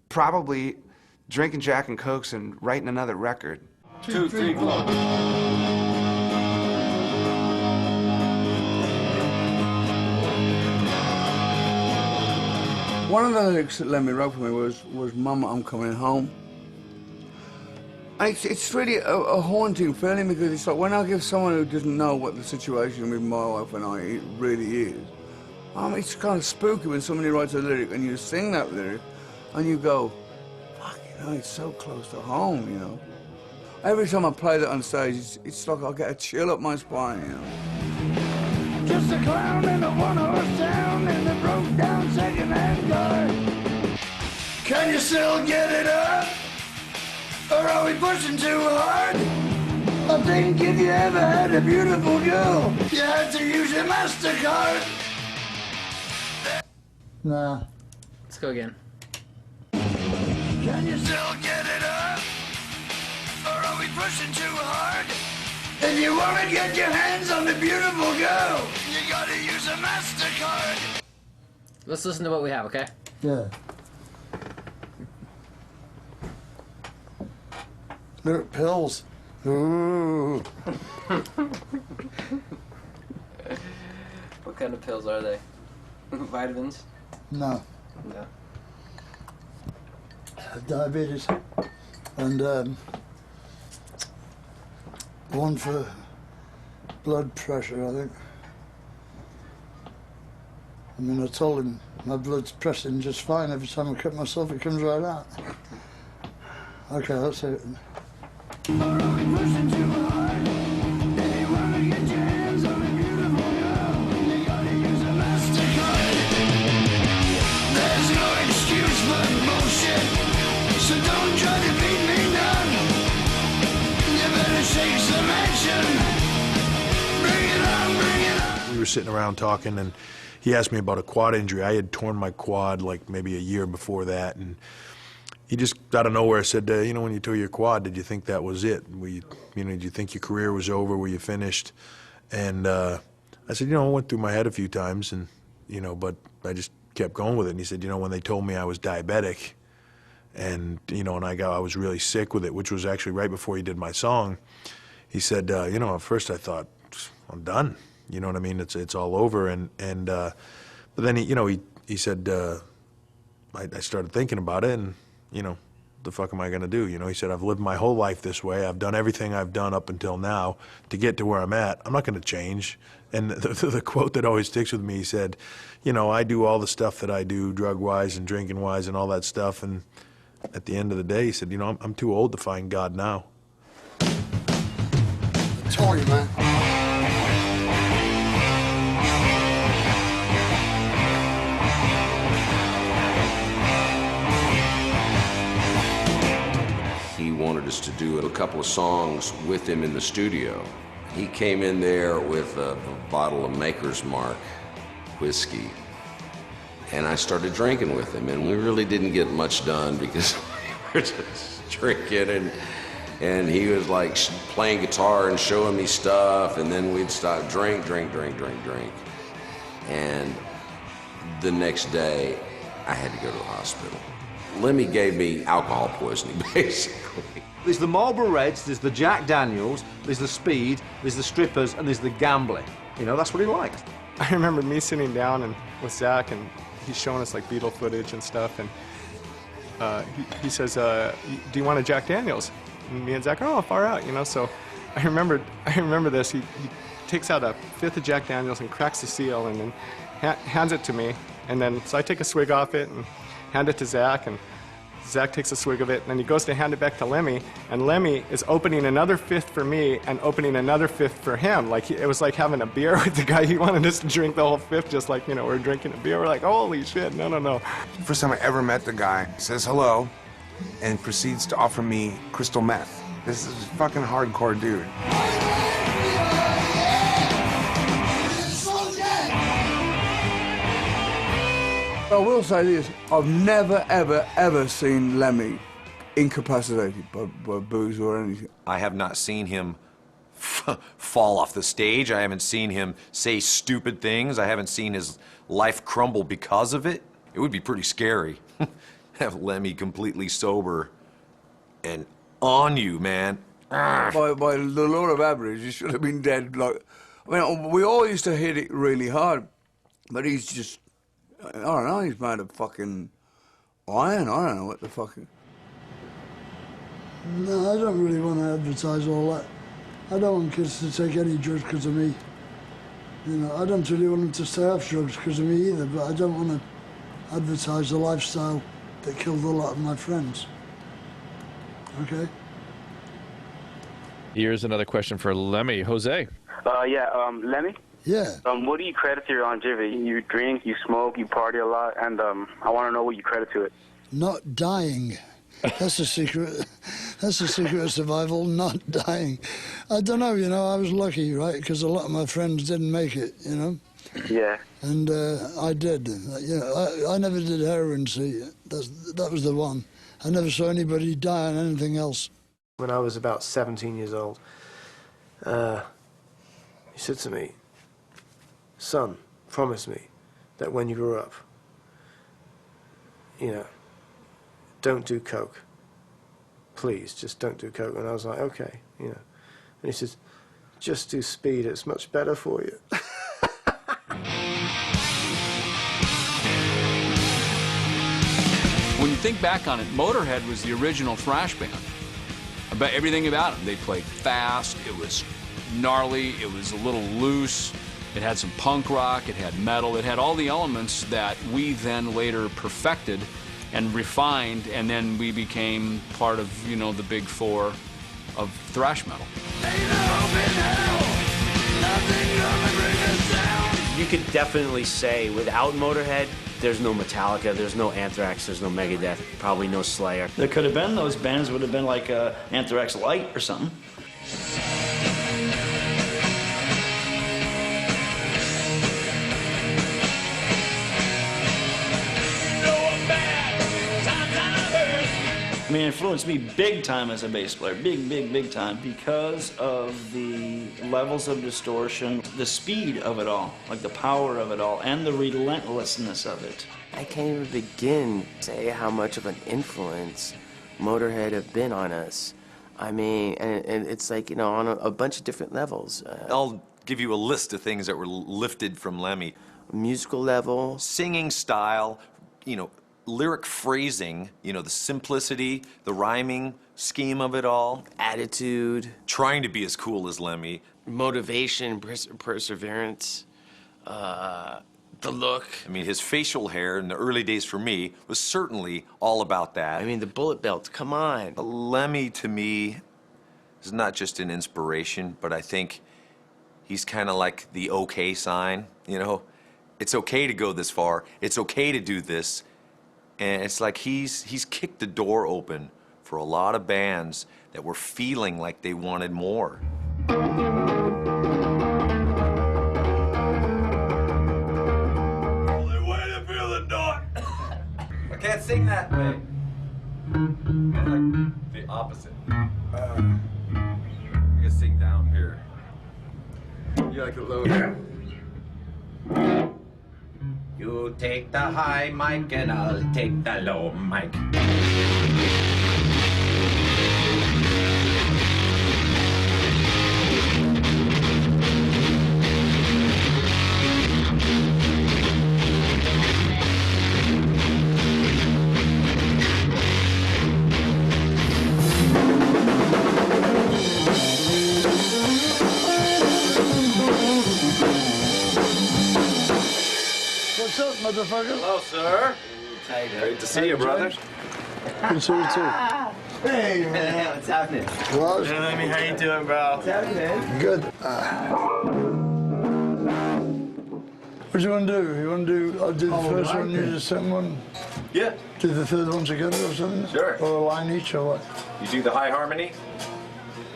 [SPEAKER 14] probably drinking Jack and Cokes and writing another record.
[SPEAKER 7] 2, 3, club.
[SPEAKER 18] One of the lyrics that Lemmy wrote for me was Mama, I'm coming home. And it's really a haunting feeling because it's like when I give someone who doesn't know what the situation with my wife and I really is, it's kind of spooky when somebody writes a lyric and you sing that lyric and you go, fuck, you know, it's so close to home, you know. Every time I play that on stage, it's like I get a chill up my spine, you know.
[SPEAKER 7] Just a clown in a one-horse town in the broke-down second-hand car. Can you still get it up? Or are we pushing too hard? I think if you ever had a beautiful girl, you had to use your MasterCard.
[SPEAKER 4] Nah.
[SPEAKER 26] Let's go again.
[SPEAKER 7] Can you still get it up? Or are we pushing too hard? If you want to get your hands on the beautiful girl, you gotta use a MasterCard.
[SPEAKER 26] Let's listen to what we have, okay?
[SPEAKER 4] Yeah. Look, pills. Ooh.
[SPEAKER 26] What kind of pills are they? Vitamins?
[SPEAKER 4] No.
[SPEAKER 26] No.
[SPEAKER 4] Diabetes. And one for blood pressure, I think. I mean, I told him my blood's pressing just fine. Every time I cut myself, it comes right out. Okay, that's it.
[SPEAKER 7] So don't try to beat me none. You better take some action. Bring it on, bring it on.
[SPEAKER 2] We were sitting around talking, and he asked me about a quad injury. I had torn my quad like maybe a year before that, and he just out of nowhere said, you know, when you tore your quad, did you think that was it? Did you think your career was over? Were you finished? And I said, you know, it went through my head a few times, and but I just kept going with it. And he said, you know, when they told me I was diabetic, and and I was really sick with it, which was actually right before he did my song. He said, at first I thought, I'm done. You know what I mean? It's all over. But then he said, I started thinking about it, and the fuck am I gonna do? He said, I've lived my whole life this way. I've done everything I've done up until now to get to where I'm at. I'm not gonna change. And the quote that always sticks with me, he said, I do all the stuff that I do, drug-wise and drinking-wise and all that stuff, and at the end of the day, he said, I'm too old to find God now.
[SPEAKER 4] I told you, man.
[SPEAKER 3] He wanted us to do a couple of songs with him in the studio. He came in there with a bottle of Maker's Mark whiskey, and I started drinking with him, and we really didn't get much done because we were just drinking, and he was like playing guitar and showing me stuff, and then we'd stop, drink. And the next day, I had to go to the hospital. Lemmy gave me alcohol poisoning, basically.
[SPEAKER 8] There's the Marlboro Reds, there's the Jack Daniels, there's the speed, there's the strippers, and there's the gambling. That's what he liked.
[SPEAKER 9] I remember me sitting down with Zach, and he's showing us like Beatle footage and stuff, and he says, do you want a Jack Daniels? And me and Zach are, far out, So I remember this. He takes out a fifth of Jack Daniels and cracks the seal, and then hands it to me. And then, so I take a swig off it and hand it to Zach, and Zach takes a swig of it, and then he goes to hand it back to Lemmy, and Lemmy is opening another fifth for me and opening another fifth for him. Like, it was like having a beer with the guy. He wanted us to drink the whole fifth, just like, we're drinking a beer. We're like, holy shit, no.
[SPEAKER 14] First time I ever met the guy, says hello, and proceeds to offer me crystal meth. This is a fucking hardcore dude.
[SPEAKER 18] I will say this, I've never, ever seen Lemmy incapacitated by booze or anything.
[SPEAKER 24] I have not seen him fall off the stage. I haven't seen him say stupid things. I haven't seen his life crumble because of it. It would be pretty scary. Have Lemmy completely sober and on you, man.
[SPEAKER 18] By the law of average, he should have been dead. We all used to hit it really hard, but he's just, I don't know, he's made of fucking iron. I don't know what the fuck.
[SPEAKER 4] No, I don't really want to advertise all that. I don't want kids to take any drugs because of me. I don't really want them to stay off drugs because of me either, but I don't want to advertise a lifestyle that killed a lot of my friends. Okay?
[SPEAKER 19] Here's another question for Lemmy. Jose.
[SPEAKER 20] Lemmy?
[SPEAKER 4] Yeah.
[SPEAKER 20] What do you credit to your longevity? You drink, you smoke, you party a lot, and I want to know what you credit to it.
[SPEAKER 4] Not dying. That's the secret. That's the secret of survival, not dying. I don't know, I was lucky, right? Because a lot of my friends didn't make it,
[SPEAKER 20] Yeah.
[SPEAKER 4] And I did. I never did heroin, see. That was the one. I never saw anybody die on anything else.
[SPEAKER 15] When I was about 17 years old, he said to me, son, promise me that when you grow up, don't do coke. Please, just don't do coke. And I was like, okay, And he says, just do speed, it's much better for you.
[SPEAKER 27] When you think back on it, Motorhead was the original thrash band. About everything about them. They played fast, it was gnarly, it was a little loose, it had some punk rock, it had metal, it had all the elements that we then later perfected and refined, and then we became part of, the big four of thrash metal.
[SPEAKER 5] You could definitely say without Motorhead, There's no Metallica, there's no Anthrax, there's no Megadeth, probably no Slayer.
[SPEAKER 1] There could have been, those bands would have been like Anthrax Light or something. I mean, it influenced me big time as a bass player, big time, because of the levels of distortion, the speed of it all, like the power of it all, and the relentlessness of it.
[SPEAKER 6] I can't even begin to say how much of an influence Motorhead have been on us. I mean, and it's like, you know, on a bunch of different levels.
[SPEAKER 24] I'll give you a list of things that were lifted from Lemmy.
[SPEAKER 6] Musical level.
[SPEAKER 24] Singing style, you know, lyric phrasing, you know, the simplicity, the rhyming scheme of it all.
[SPEAKER 6] Attitude.
[SPEAKER 24] Trying to be as cool as Lemmy.
[SPEAKER 6] Motivation, perseverance, the look.
[SPEAKER 24] I mean, his facial hair in the early days for me was certainly all about that.
[SPEAKER 6] I mean, the bullet belt, come on.
[SPEAKER 24] Lemmy, to me, is not just an inspiration, but I think he's kind of like the okay sign, you know? It's okay to go this far. It's okay to do this. And it's like he's kicked the door open for a lot of bands that were feeling like they wanted more.
[SPEAKER 7] Only way to feel the dark.
[SPEAKER 24] I can't sing that way. Like the opposite. I can sing down here. You like it low?
[SPEAKER 10] You take the high mic and I'll take the low mic.
[SPEAKER 4] What's up, motherfucker?
[SPEAKER 24] Hello, sir. Great to see you, brother.
[SPEAKER 4] Good to see you too.
[SPEAKER 10] Hey, man. What's happening?
[SPEAKER 4] What?
[SPEAKER 10] Hey, Lemmy, how you doing, bro? What's happening?
[SPEAKER 4] Good. What do you want to do? You want to do? I'll do the first one, you do the second one.
[SPEAKER 24] Yeah.
[SPEAKER 4] Do the third one together or something?
[SPEAKER 24] Sure.
[SPEAKER 4] Or a line each or what?
[SPEAKER 24] You do the high harmony?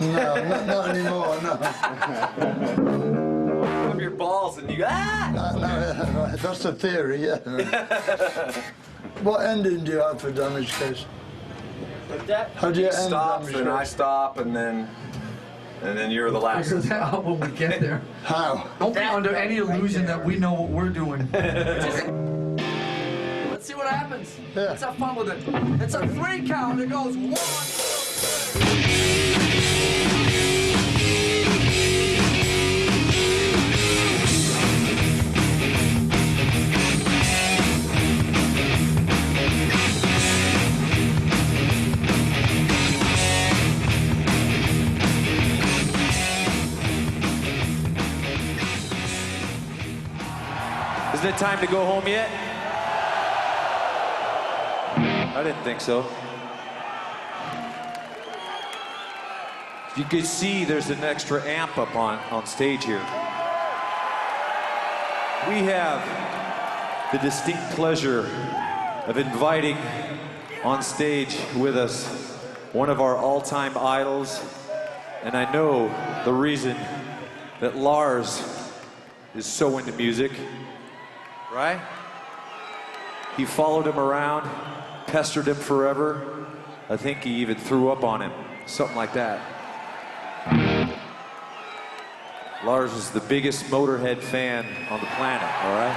[SPEAKER 4] No, not anymore, no.
[SPEAKER 24] Rub your balls and you
[SPEAKER 4] No, that's the theory, yeah. What ending do you have for Damage Case? How do you end
[SPEAKER 24] stop
[SPEAKER 4] Damage
[SPEAKER 24] and
[SPEAKER 4] Case?
[SPEAKER 24] I stop and then you're the last.
[SPEAKER 22] Figure that out when we get there.
[SPEAKER 4] How?
[SPEAKER 22] Don't be under any illusion that we know what we're doing. Let's see what happens.
[SPEAKER 4] Yeah.
[SPEAKER 22] Let's have fun with it. It's a 3 count. It goes 1, 2, 3.
[SPEAKER 24] Isn't it time to go home yet? I didn't think so. You can see there's an extra amp up on stage here. We have the distinct pleasure of inviting on stage with us one of our all-time idols, and I know the reason that Lars is so into music. Right? He followed him around, pestered him forever. I think he even threw up on him, something like that. Lars is the biggest Motorhead fan on the planet, all right?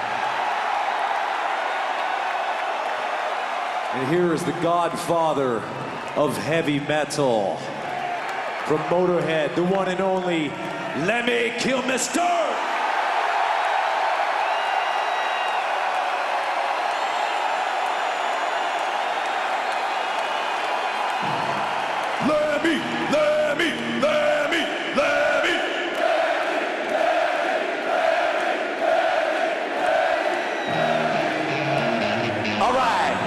[SPEAKER 24] And here is the godfather of heavy metal. From Motorhead, the one and only Lemmy Kilmister!
[SPEAKER 7] Lemmy, Lemmy, Lemmy, Lemmy.
[SPEAKER 10] All right.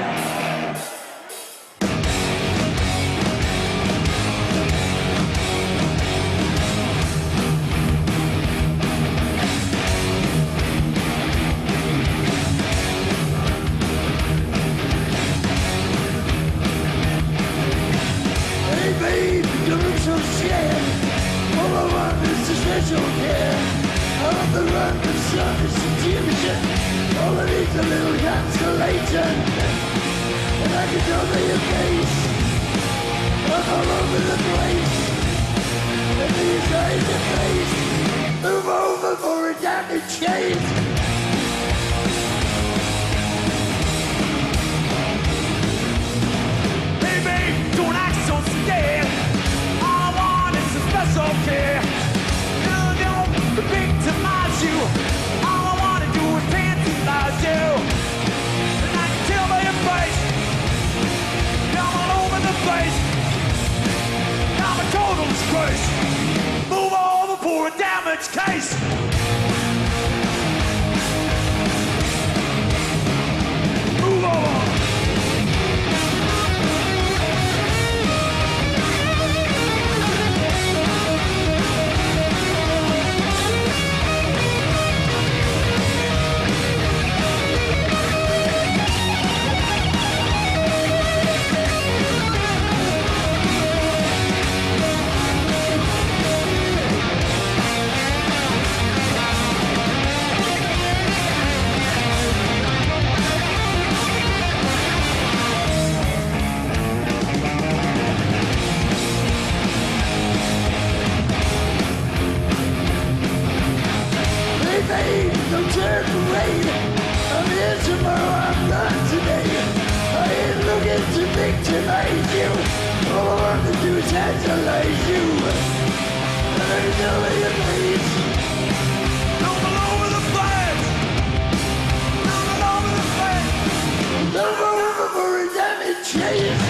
[SPEAKER 7] don't look so scared. All I want is a special care. I love the run, the sun, the situation. All I need's a little consolation. And I can tell by your face, I'm all over the place. And these eyes and face, move over for a damage case.
[SPEAKER 11] Baby, don't act so scared. All I want is a special care. Don't victimize you. All I want to do is tantalize you. And I can tell by your face, I'm all over the place. I'm a total disgrace. Move over for a damage case. Move over.
[SPEAKER 7] Don't turn away. I'm here tomorrow, I'm done today. I ain't looking to victimize you. All I want to do is tantalize you. And I know that your face.
[SPEAKER 11] I'm all over the place. I'm all over the place.
[SPEAKER 7] Don't go over for a damage chase.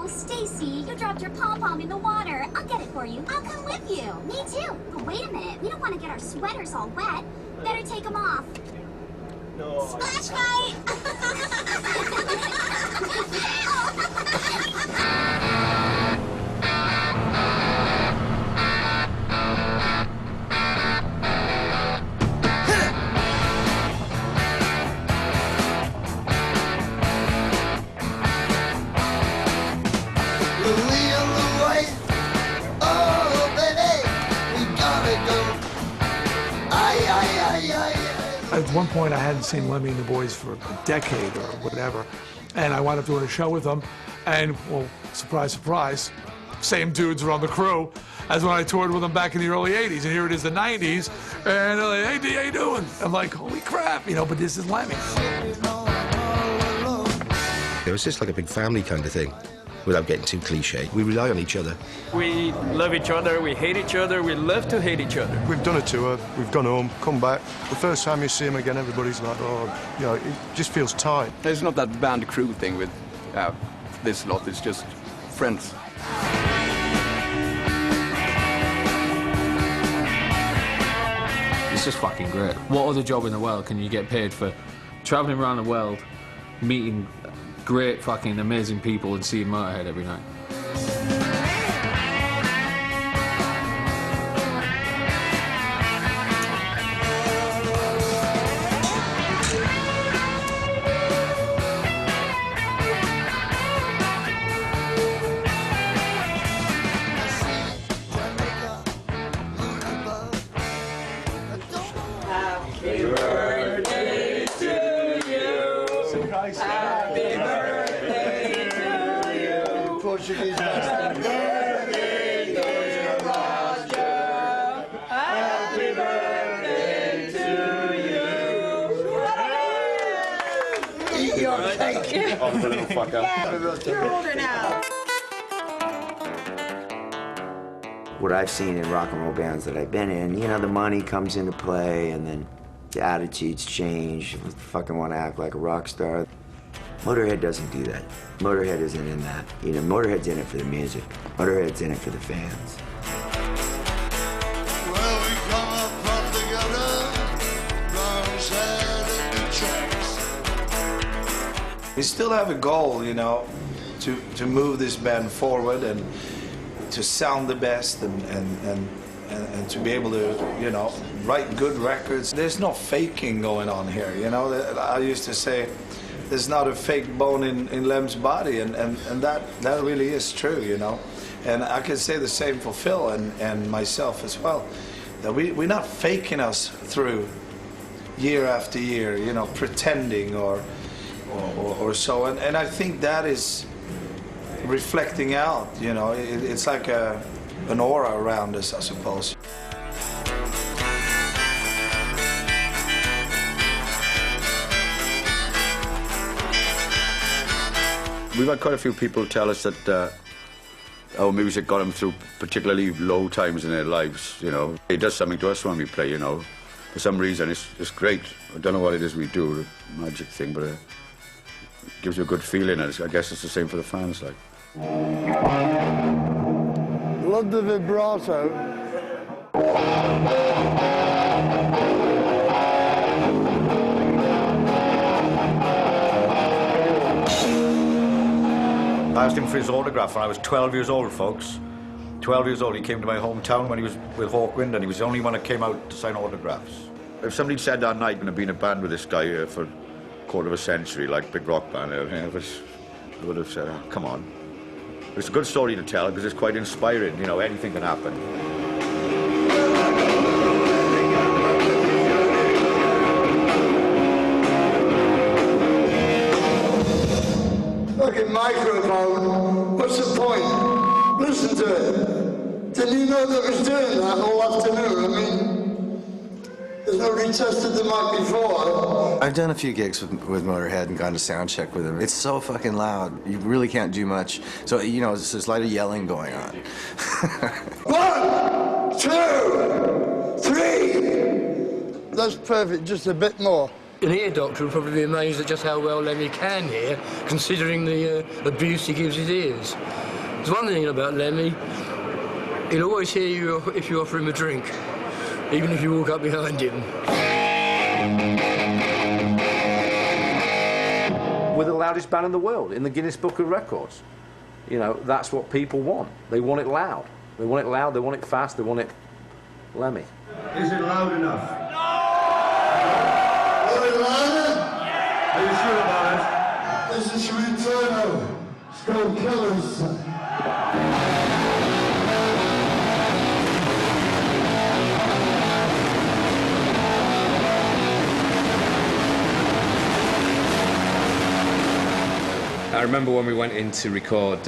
[SPEAKER 12] Stacy, you dropped your pom-pom in the water. I'll get it for you. I'll come with you. Me too. But wait a minute. We don't want to get our sweaters all wet. Better take them off. No. Splash fight!
[SPEAKER 22] At one point, I hadn't seen Lemmy and the Boys for a decade or whatever, and I wound up doing a show with them, and, well, surprise, surprise, same dudes are on the crew as when I toured with them back in the early 80s, and here it is the 90s, and they're like, hey, D, how you doing? I'm like, holy crap, you know, but this is Lemmy.
[SPEAKER 16] It was just like a big family kind of thing, without getting too cliche. We rely on each other.
[SPEAKER 17] We love each other, we hate each other, we love to hate each other.
[SPEAKER 21] We've done a tour, we've gone home, come back. The first time you see him again, everybody's like, oh, you know, it just feels tight.
[SPEAKER 17] It's not that band crew thing with this lot, it's just friends.
[SPEAKER 23] It's just fucking great. What other job in the world can you get paid for traveling around the world, meeting great fucking amazing people and seeing Motorhead every night?
[SPEAKER 2] responsible little fucker.
[SPEAKER 3] Yeah, you're older now.
[SPEAKER 8] What I've seen in rock and roll bands that I've been in, you know, the money comes into play and then the attitudes change. You fucking want to act like a rock star. Motorhead doesn't do that. Motorhead isn't in that. You know, Motorhead's in it for the music. Motorhead's in it for the fans.
[SPEAKER 7] Well, we come up from together, bronze head and the tracks.
[SPEAKER 9] We still have a goal, you know, to move this band forward and to sound the best and to be able to, you know, write good records. There's no faking going on here, you know. I used to say, there's not a fake bone in Lem's body, and that really is true, you know. And I can say the same for Phil and myself as well, that we're not faking us through year after year, you know, pretending or so. And I think that is reflecting out, you know. It's like an aura around us, I suppose.
[SPEAKER 2] We've had quite a few people tell us that our music got them through particularly low times in their lives, you know. It does something to us when we play, you know. For some reason, it's great. I don't know what it is we do, the magic thing, but it gives you a good feeling, and I guess it's the same for the fans, like.
[SPEAKER 4] Love the vibrato.
[SPEAKER 2] I asked him for his autograph when I was 12 years old, folks. 12 years old, he came to my hometown when he was with Hawkwind, and he was the only one that came out to sign autographs. If somebody said that night, I've been in a band with this guy for a quarter of a century, like big rock band, I would have said, oh, come on. It's a good story to tell because it's quite inspiring, you know, anything can happen.
[SPEAKER 4] Fucking microphone. What's the point? Listen to it. Didn't you know that was doing that all afternoon? I mean, there's nobody tested the mic before.
[SPEAKER 13] I've done a few gigs with Motorhead and gone to sound check with them. It's so fucking loud. You really can't do much. So, you know, there's a lot of yelling going on.
[SPEAKER 4] 1, 2, 3. That's perfect. Just a bit more.
[SPEAKER 25] An ear doctor would probably be amazed at just how well Lemmy can hear, considering the abuse he gives his ears. There's one thing about Lemmy, he'll always hear you if you offer him a drink, even if you walk up behind him.
[SPEAKER 2] We're the loudest band in the world, in the Guinness Book of Records. You know, that's what people want. They want it loud. They want it loud, they want it fast, they want it Lemmy.
[SPEAKER 21] Is it loud enough?
[SPEAKER 4] Are you sure about it? This is Returno. Skull Killers.
[SPEAKER 26] I remember when we went in to record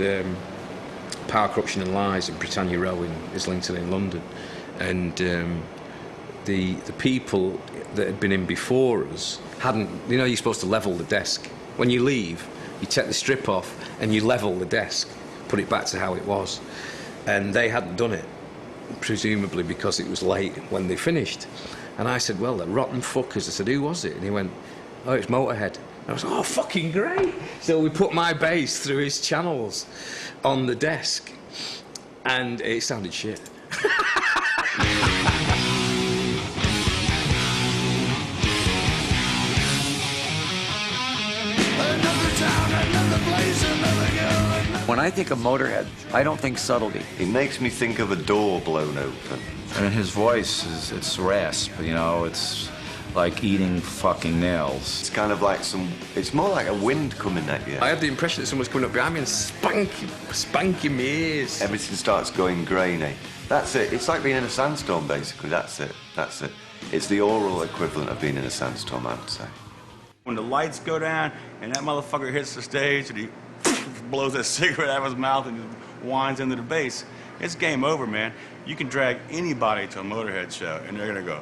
[SPEAKER 26] Power, Corruption and Lies at Britannia Row in Islington in London, and the people that had been in before us hadn't, you know, you're supposed to level the desk. When you leave, you take the strip off and you level the desk, put it back to how it was. And they hadn't done it, presumably because it was late when they finished. And I said, well, the rotten fuckers. I said, who was it? And he went, oh, it's Motorhead. And I was like, oh, fucking great. So we put my bass through his channels on the desk, and it sounded shit.
[SPEAKER 28] When I think of Motorhead, I don't think subtlety. It makes me think of a door blown open.
[SPEAKER 29] And his voice it's rasp, you know, it's like eating fucking nails.
[SPEAKER 28] It's kind of like it's more like a wind coming at you.
[SPEAKER 26] I had the impression that someone's coming up behind me and spanking my ears.
[SPEAKER 28] Everything starts going grainy. That's it. It's like being in a sandstorm, basically. That's it. That's it. It's the oral equivalent of being in a sandstorm, I would say.
[SPEAKER 30] When the lights go down and that motherfucker hits the stage and he blows that cigarette out of his mouth and just winds into the bass, it's game over, man. You can drag anybody to a Motorhead show and they're gonna go.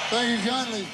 [SPEAKER 4] Thank you kindly.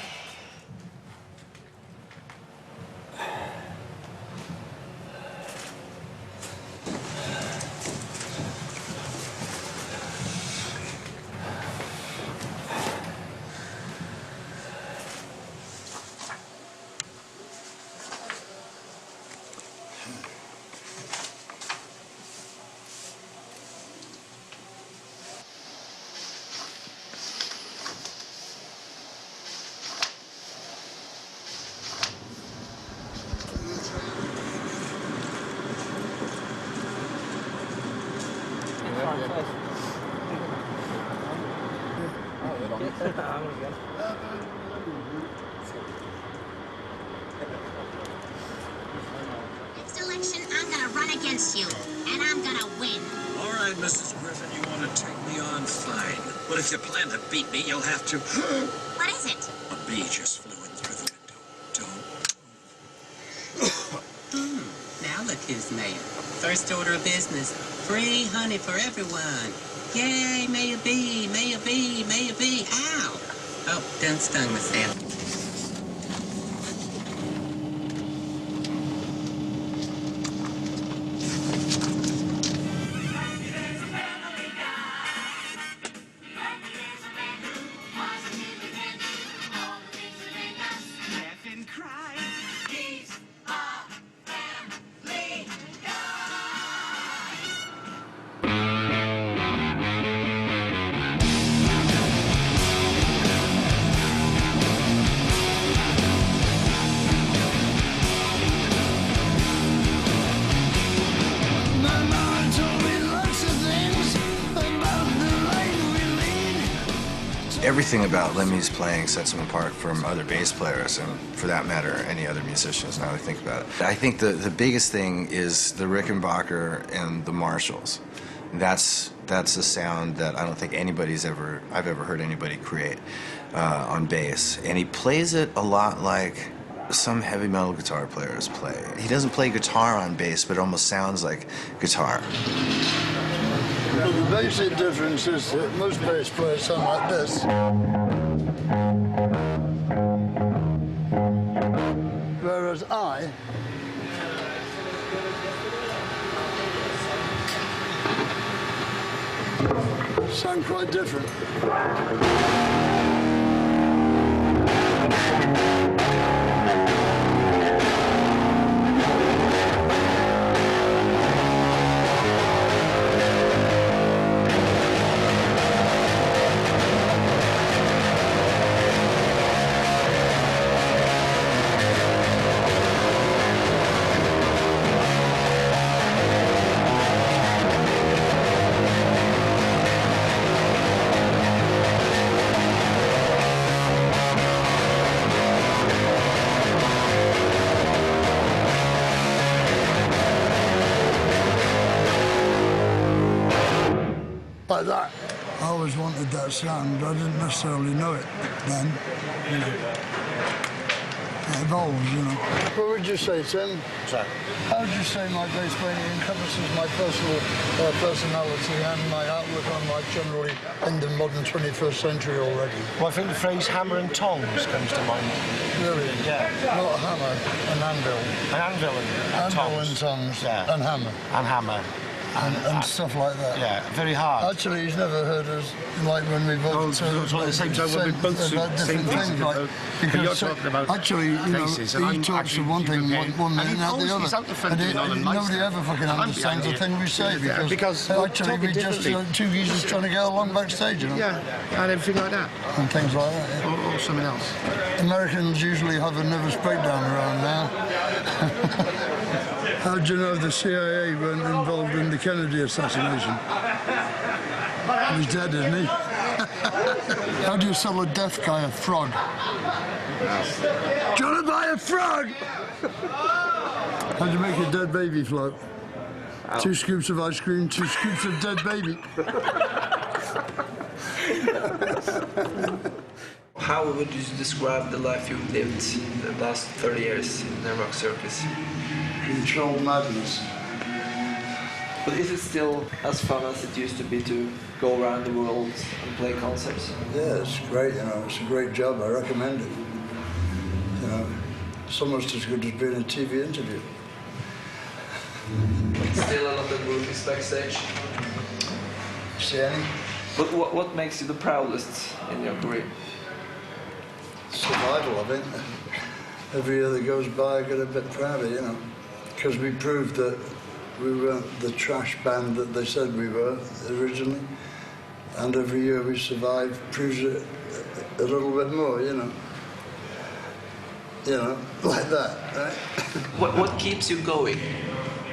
[SPEAKER 12] Next election, I'm gonna run against you, and I'm gonna win.
[SPEAKER 1] All right, Mrs. Griffin, you want to take me on? Fine. But if you plan to beat me, you'll have to...
[SPEAKER 12] What is it?
[SPEAKER 1] A bee just flew in through the window.
[SPEAKER 5] Now look who's mayor. First order of business. Free honey for everyone. Yay, Mayor B, Mayor B, Mayor B. Ow! Oh, done stung myself.
[SPEAKER 13] Everything about Lemmy's playing sets him apart from other bass players, and for that matter, any other musicians, now that I think about it. I think the biggest thing is the Rickenbacker and the Marshalls. That's a sound that I don't think I've ever heard anybody create on bass. And he plays it a lot like some heavy metal guitar players play. He doesn't play guitar on bass, but it almost sounds like guitar.
[SPEAKER 4] Well, the basic difference is that most bass players sound like this. Whereas I sound quite different. Like that. I always wanted that sound, but I didn't necessarily know it then. You know. It evolves, you know. What would you say, Tim?
[SPEAKER 2] Sorry.
[SPEAKER 4] How would you say my bass playing encompasses my personal personality and my outlook on life generally in the modern 21st century already?
[SPEAKER 21] Well, I think the phrase hammer and tongs comes to mind.
[SPEAKER 4] Really?
[SPEAKER 21] Yeah.
[SPEAKER 4] Not hammer, an anvil.
[SPEAKER 21] An anvil and tongs.
[SPEAKER 4] Anvil and tongs.
[SPEAKER 21] Yeah.
[SPEAKER 4] And hammer.
[SPEAKER 21] And hammer.
[SPEAKER 4] And stuff like that.
[SPEAKER 21] Yeah, very hard.
[SPEAKER 4] Actually, he's never heard us, like when we both...
[SPEAKER 21] at the same time when we both
[SPEAKER 4] about different things, like... Because
[SPEAKER 21] you're talking about
[SPEAKER 4] actually, you know, he talks of one thing one minute and out the other. And nobody ever fucking understands the thing we say, because actually we just two geezers trying to get along backstage, you know?
[SPEAKER 21] Yeah, and everything like that.
[SPEAKER 4] And things like that, yeah.
[SPEAKER 21] Or something else.
[SPEAKER 4] Americans usually have a nervous breakdown around now. How do you know the CIA weren't involved in the Kennedy assassination? He's dead, isn't he? How do you sell a deaf guy a frog? Do you want to buy a frog? How do you make a dead baby float? 2 scoops of ice cream, 2 scoops of dead baby.
[SPEAKER 6] How would you describe the life you've lived the last 30 years in the rock circus?
[SPEAKER 4] Controlled madness.
[SPEAKER 6] But is it still as fun as it used to be to go around the world and play concerts?
[SPEAKER 4] Yeah, it's great, you know, it's a great job, I recommend it. You know, it's almost as good as being a TV interview.
[SPEAKER 6] Still a lot of groupies backstage?
[SPEAKER 4] See any?
[SPEAKER 6] But what makes you the proudest in your career?
[SPEAKER 4] Survival, I think. Every year that goes by, I get a bit prouder, you know, because we proved that we weren't the trash band that they said we were originally, and every year we survive proves it a little bit more, you know. You know, like that, right?
[SPEAKER 6] What keeps you going?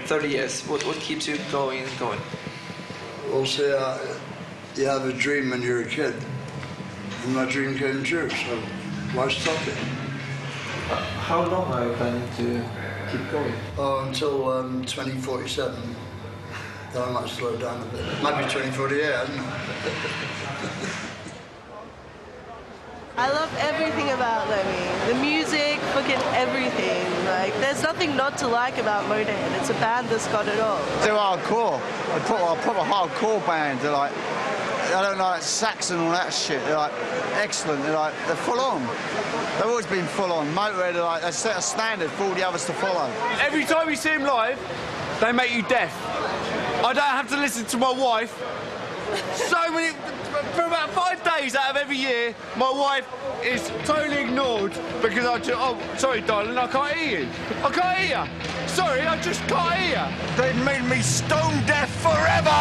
[SPEAKER 6] 30 years. What keeps you going and going?
[SPEAKER 4] Well, see, you have a dream when you're a kid, and my dream came true, so why stop it?
[SPEAKER 6] How long are you planning to keep going?
[SPEAKER 4] Oh, until 2047. Then I might slow down a bit. Might be 2048, I don't know.
[SPEAKER 3] I love everything about Lemmy. The music, fucking everything. Like, there's nothing not to like about Motorhead. It's a band that's got it all.
[SPEAKER 10] They're hardcore. They're a proper hardcore band. They're like, I don't like Saxon and all that shit. They're like excellent. They're full on. They've always been full on. Motorhead, they set a standard for all the others to follow.
[SPEAKER 11] Every time you see them live, they make you deaf. I don't have to listen to my wife. So many, for about 5 days out of every year, my wife is totally ignored because oh, sorry, darling, I can't hear you. I can't hear you. Sorry, I just can't hear you.
[SPEAKER 10] They made me stone deaf forever!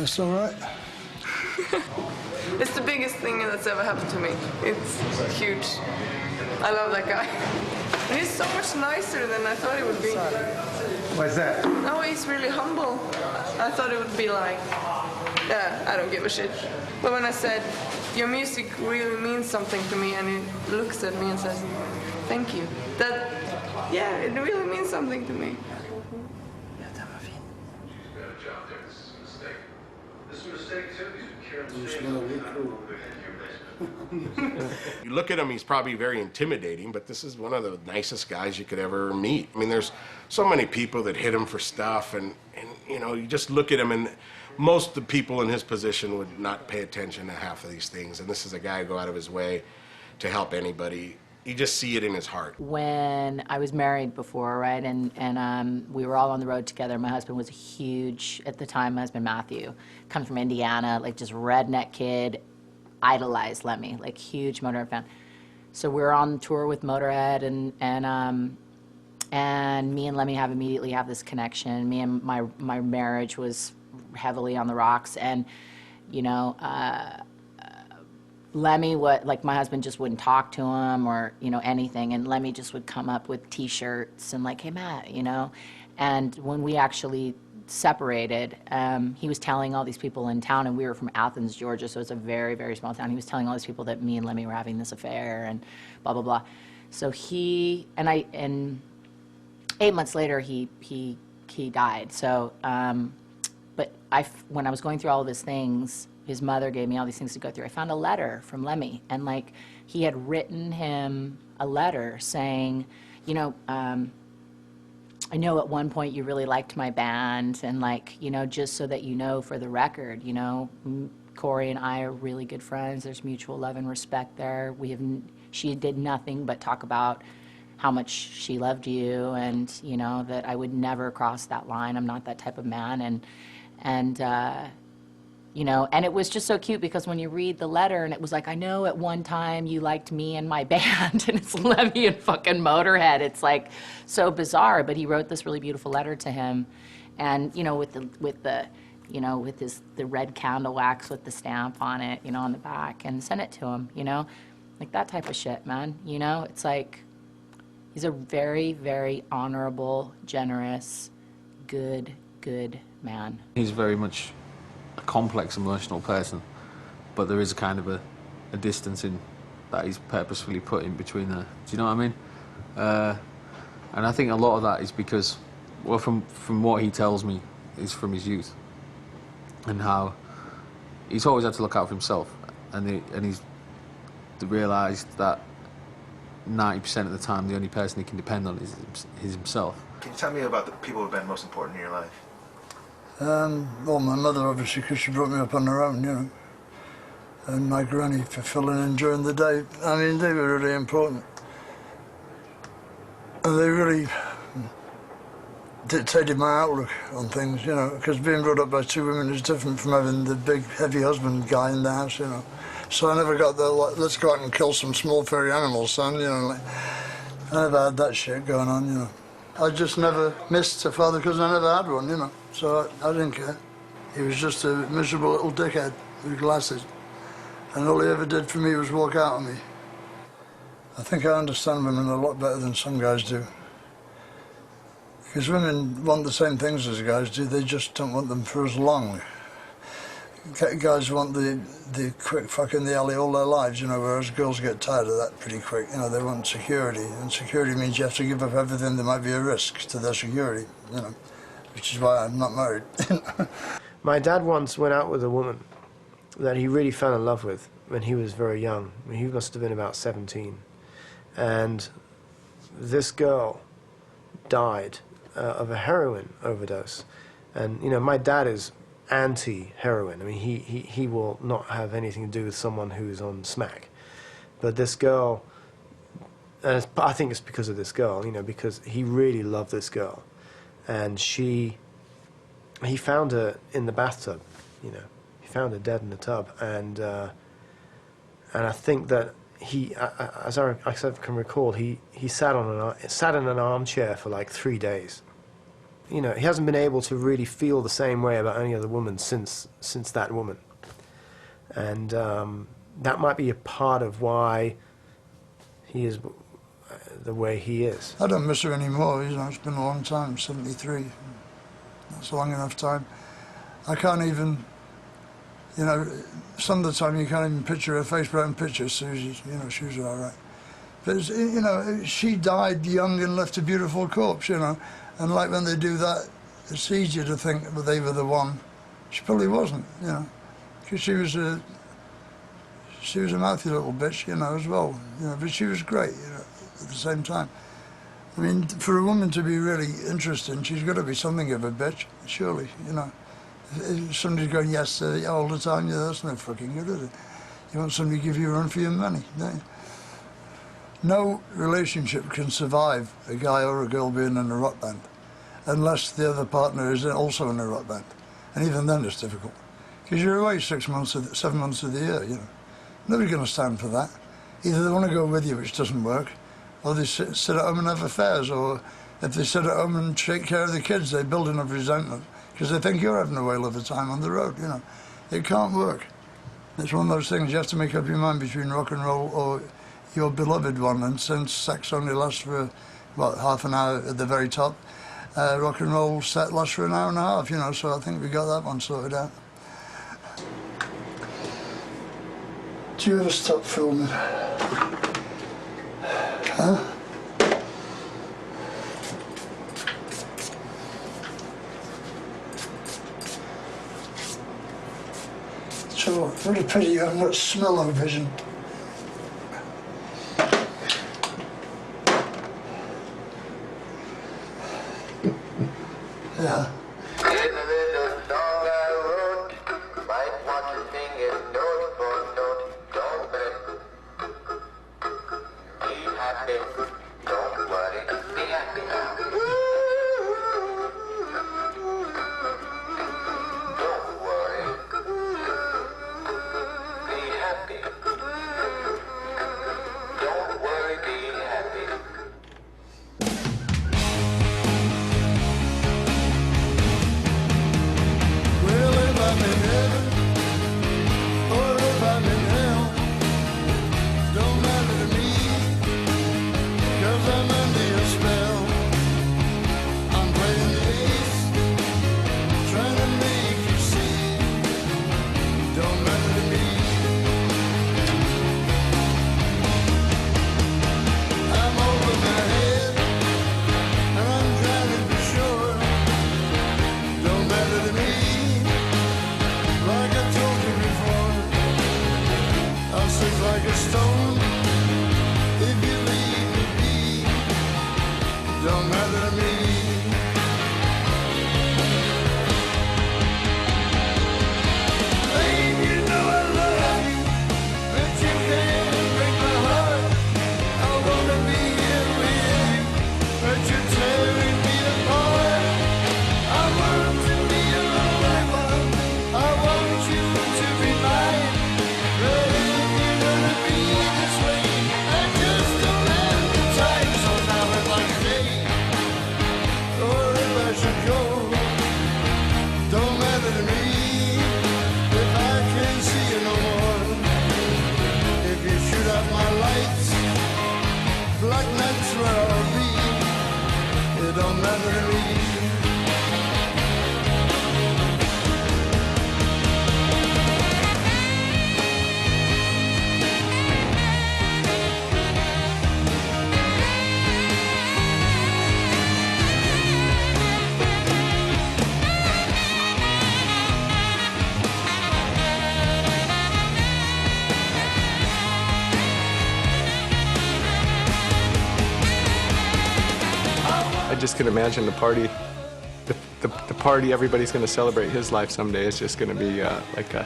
[SPEAKER 4] That's all right.
[SPEAKER 14] It's the biggest thing that's ever happened to me. It's huge. I love that guy. And he's so much nicer than I thought he would be.
[SPEAKER 15] Why's that?
[SPEAKER 14] No, he's really humble. I thought it would be like, yeah, I don't give a shit. But when I said, your music really means something to me, and he looks at me and says, thank you. That, yeah, it really means something to me.
[SPEAKER 16] You look at him, he's probably very intimidating, but this is one of the nicest guys you could ever meet. I mean, there's so many people that hit him for stuff, and you know, you just look at him, and most of the people in his position would not pay attention to half of these things, and this is a guy who go out of his way to help anybody. You just see it in his heart.
[SPEAKER 17] When I was married before, right, and we were all on the road together. My husband was a huge, at the time, my husband Matthew, comes from Indiana, like just redneck kid, idolized Lemmy, like huge Motorhead fan. So we're on tour with Motorhead, and me and Lemmy immediately have this connection. Me and my marriage was heavily on the rocks, and you know, Lemmy, like my husband just wouldn't talk to him or, you know, anything, and Lemmy just would come up with T-shirts and like, hey Matt, you know. And when we actually separated, he was telling all these people in town, and we were from Athens, Georgia, so it's a very, very small town. He was telling all these people that me and Lemmy were having this affair and blah, blah, blah. So he, and 8 months later, he died. So, but when I was going through all of his things, his mother gave me all these things to go through. I found a letter from Lemmy, and like he had written him a letter saying, you know, I know at one point you really liked my band, and like, you know, just so that you know, for the record, you know, Corey and I are really good friends. There's mutual love and respect there. She did nothing but talk about how much she loved you, and you know that I would never cross that line. I'm not that type of man, and you know, and it was just so cute because when you read the letter, and it was like, I know at one time you liked me and my band, and it's Lemmy and fucking Motorhead. It's like so bizarre, but he wrote this really beautiful letter to him, and you know, with the you know, with the red candle wax with the stamp on it, you know, on the back, and sent it to him, you know, like that type of shit, man. You know, it's like he's a very, very honorable, generous, good man.
[SPEAKER 23] He's very much a complex, emotional person, but there is a kind of a distance in that he's purposefully put in between there. Do you know what I mean? And I think a lot of that is because, well, from what he tells me, is from his youth, and how he's always had to look out for himself, and he's realised that 90% of the time the only person he can depend on is himself.
[SPEAKER 18] Can you tell me about the people who've been most important in your life?
[SPEAKER 4] Well, my mother, obviously, because she brought me up on her own, you know. And my granny for filling in during the day. I mean, they were really important. And they really dictated my outlook on things, you know, because being brought up by two women is different from having the big, heavy husband guy in the house, you know. So I never got the, like, let's go out and kill some small furry animals, son, you know. Like, I never had that shit going on, you know. I just never missed a father because I never had one, you know. So I didn't care. He was just a miserable little dickhead with glasses. And all he ever did for me was walk out on me. I think I understand women a lot better than some guys do. Because women want the same things as guys do, they just don't want them for as long. Guys want the quick fuck in the alley all their lives, you know, whereas girls get tired of that pretty quick. You know, they want security, and security means you have to give up everything that might be a risk to their security, you know, which is why I'm not married.
[SPEAKER 19] My dad once went out with a woman that he really fell in love with when he was very young. I mean, he must have been about 17. And this girl died of a heroin overdose. And, you know, my dad is anti-heroin. I mean, he will not have anything to do with someone who's on smack. But this girl, and I think it's because of this girl, you know, because he really loved this girl. And he found her in the bathtub, you know. He found her dead in the tub. And I think that he, as I can recall, he sat in an armchair for like 3 days. you know, he hasn't been able to really feel the same way about any other woman since that woman. And that might be a part of why he is the way he is.
[SPEAKER 4] I don't miss her anymore, you know, it's been a long time, 73. That's a long enough time. I can't even, you know, some of the time you can't even picture her face, but I can picture Susie, you know, she was all right. But, it's, you know, she died young and left a beautiful corpse, you know, and like when they do that, it's easier to think that they were the one. She probably wasn't, you know, because she was a mouthy little bitch, you know, as well, you know, but she was great, you know, at the same time. I mean, for a woman to be really interesting, she's got to be something of a bitch, surely, you know. If somebody's going yes all the time, yeah, that's no fucking good, is it? You want somebody to give you a run for your money, don't you? No relationship can survive a guy or a girl being in a rock band unless the other partner is also in a rock band. And even then it's difficult. Because you're away 7 months of the year, you know. Nobody's going to stand for that. Either they want to go with you, which doesn't work, or they sit at home and have affairs, or if they sit at home and take care of the kids, they build enough resentment because they think you're having a whale of a time on the road, you know. It can't work. It's one of those things you have to make up your mind between rock and roll or your beloved one, and since sex only lasts for, what, half an hour at the very top, rock and roll set lasts for an hour and a half, you know, so I think we got that one sorted out. Do you ever stop filming? Huh? So, what a pity you haven't got smell-o-vision. Yeah.
[SPEAKER 7] I just can imagine the party, the party everybody's going to celebrate his life someday is just going to be like a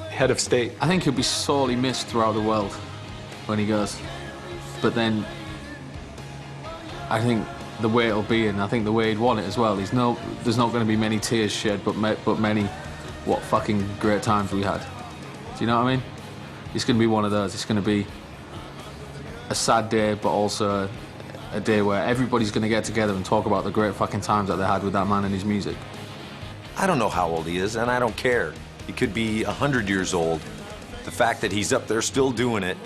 [SPEAKER 7] head of state.
[SPEAKER 23] I think he'll be sorely missed throughout the world when he goes. But then, I think the way it'll be, and I think the way he'd want it as well, there's not going to be many tears shed, but many, what fucking great times we had. Do you know what I mean? It's going to be one of those. It's going to be a sad day, but also a day where everybody's going to get together and talk about the great fucking times that they had with that man and his music.
[SPEAKER 8] I don't know how old he is, and I don't care. He could be 100 years old. The fact that he's up there still doing it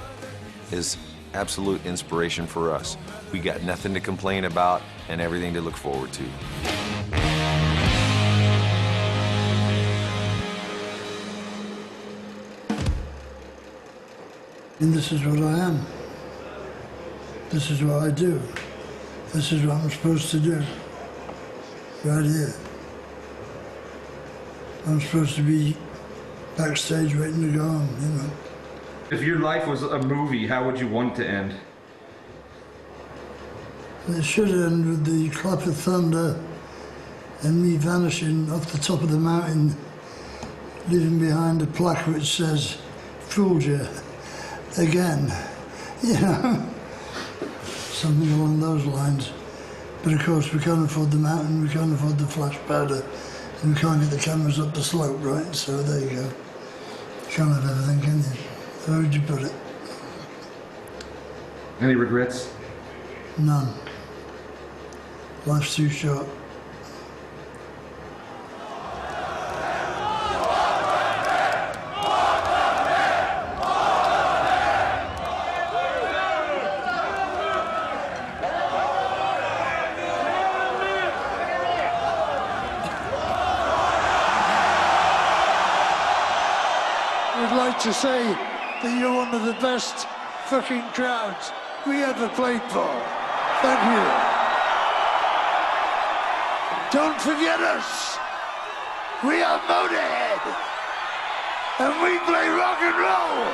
[SPEAKER 8] is absolute inspiration for us. We got nothing to complain about and everything to look forward to.
[SPEAKER 4] And this is what I am. This is what I do. This is what I'm supposed to do. Right here. I'm supposed to be backstage waiting to go on, you know.
[SPEAKER 9] If your life was a movie, how would you want it to end?
[SPEAKER 4] It should end with the clap of thunder and me vanishing off the top of the mountain, leaving behind a plaque which says, "Fooled you again," you know, something along those lines. But of course we can't afford the mountain, we can't afford the flash powder, and we can't get the cameras up the slope, right? So there you go. You can't have everything, can you? Where would you put it?
[SPEAKER 9] Any regrets?
[SPEAKER 4] None. Life's too short.
[SPEAKER 15] I'd like to say that you're one of the best fucking crowds we ever played for. Thank you. Don't forget us. We are Motorhead. And we play rock and roll.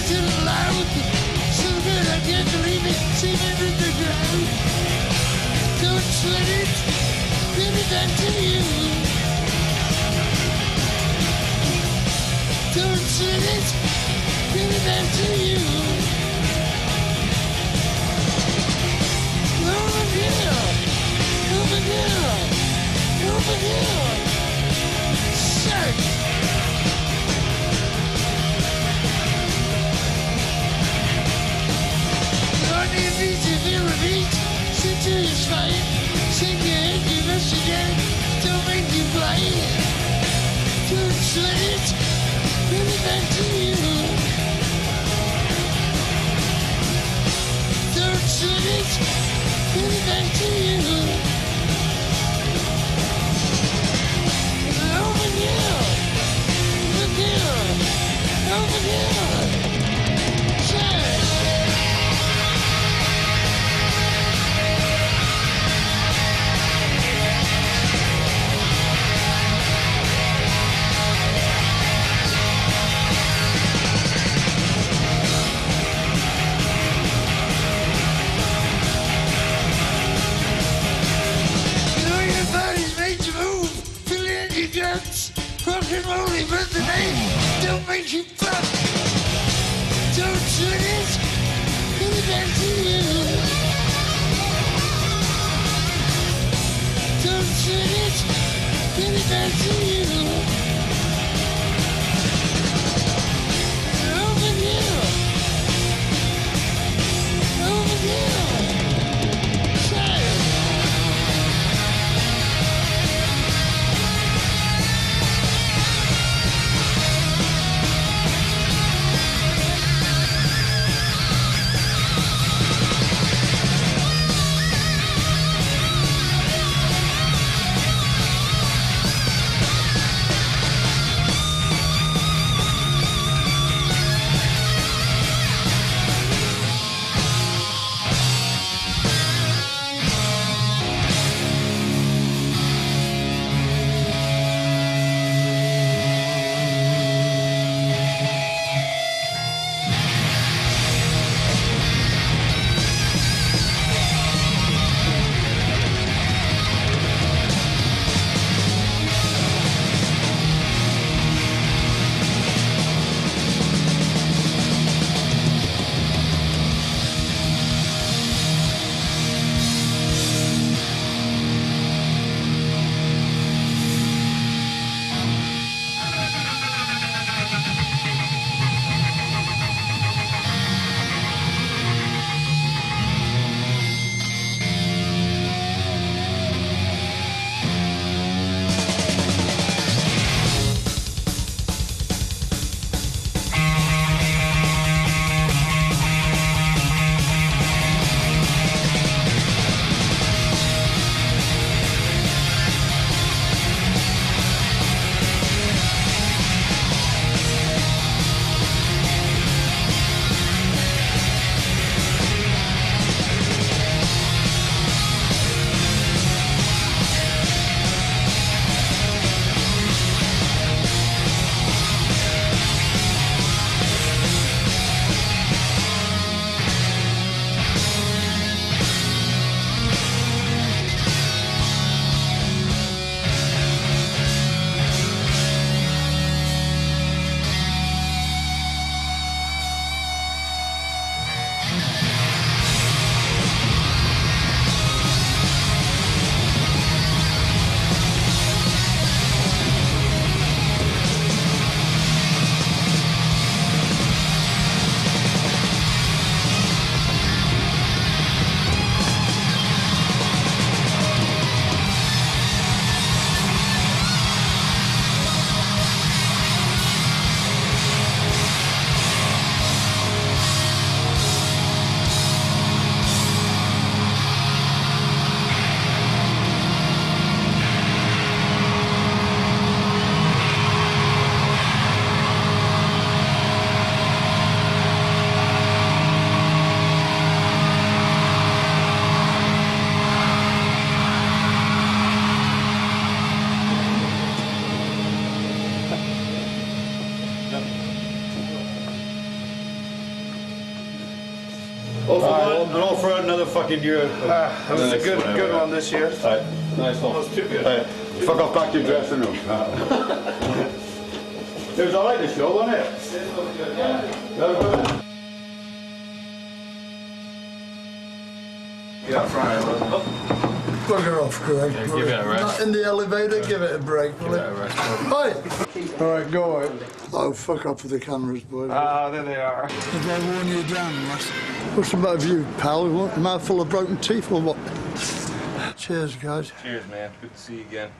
[SPEAKER 15] Little loud, so good I can't believe it, seeming in the ground. Don't sweat it, give it back to you. Don't sweat it, give it back to you. Over here, over here, over here. Shit. Sit to your spine, shake your head, give us again. Don't make you blind. Don't sweat it, bring it back to you. Don't sweat it, bring it back to you. Over here, over here. Shine. Rock and rolling, but the name don't make you fuck. Don't sweat it, give it back to you. Don't sweat it, give it back to you. Over here, over here. Child.
[SPEAKER 2] And all for another fucking year.
[SPEAKER 11] That was a good one this year.
[SPEAKER 2] Right.
[SPEAKER 11] Nice one. That was too good.
[SPEAKER 2] Fuck off back to your dressing room. It was alright this show, wasn't it?
[SPEAKER 11] Yeah, Friday.
[SPEAKER 4] Bugger off, Craig.
[SPEAKER 11] Yeah, give it a rest.
[SPEAKER 4] Not in the elevator, give it a break, will it? Right. All right, go out. Oh, fuck off with the cameras, boys.
[SPEAKER 11] Ah, there they are.
[SPEAKER 4] Have I worn you down, lass? What's the matter with you, pal? What, mouth full of broken teeth or what? Cheers, guys.
[SPEAKER 11] Cheers, man. Good to see you again.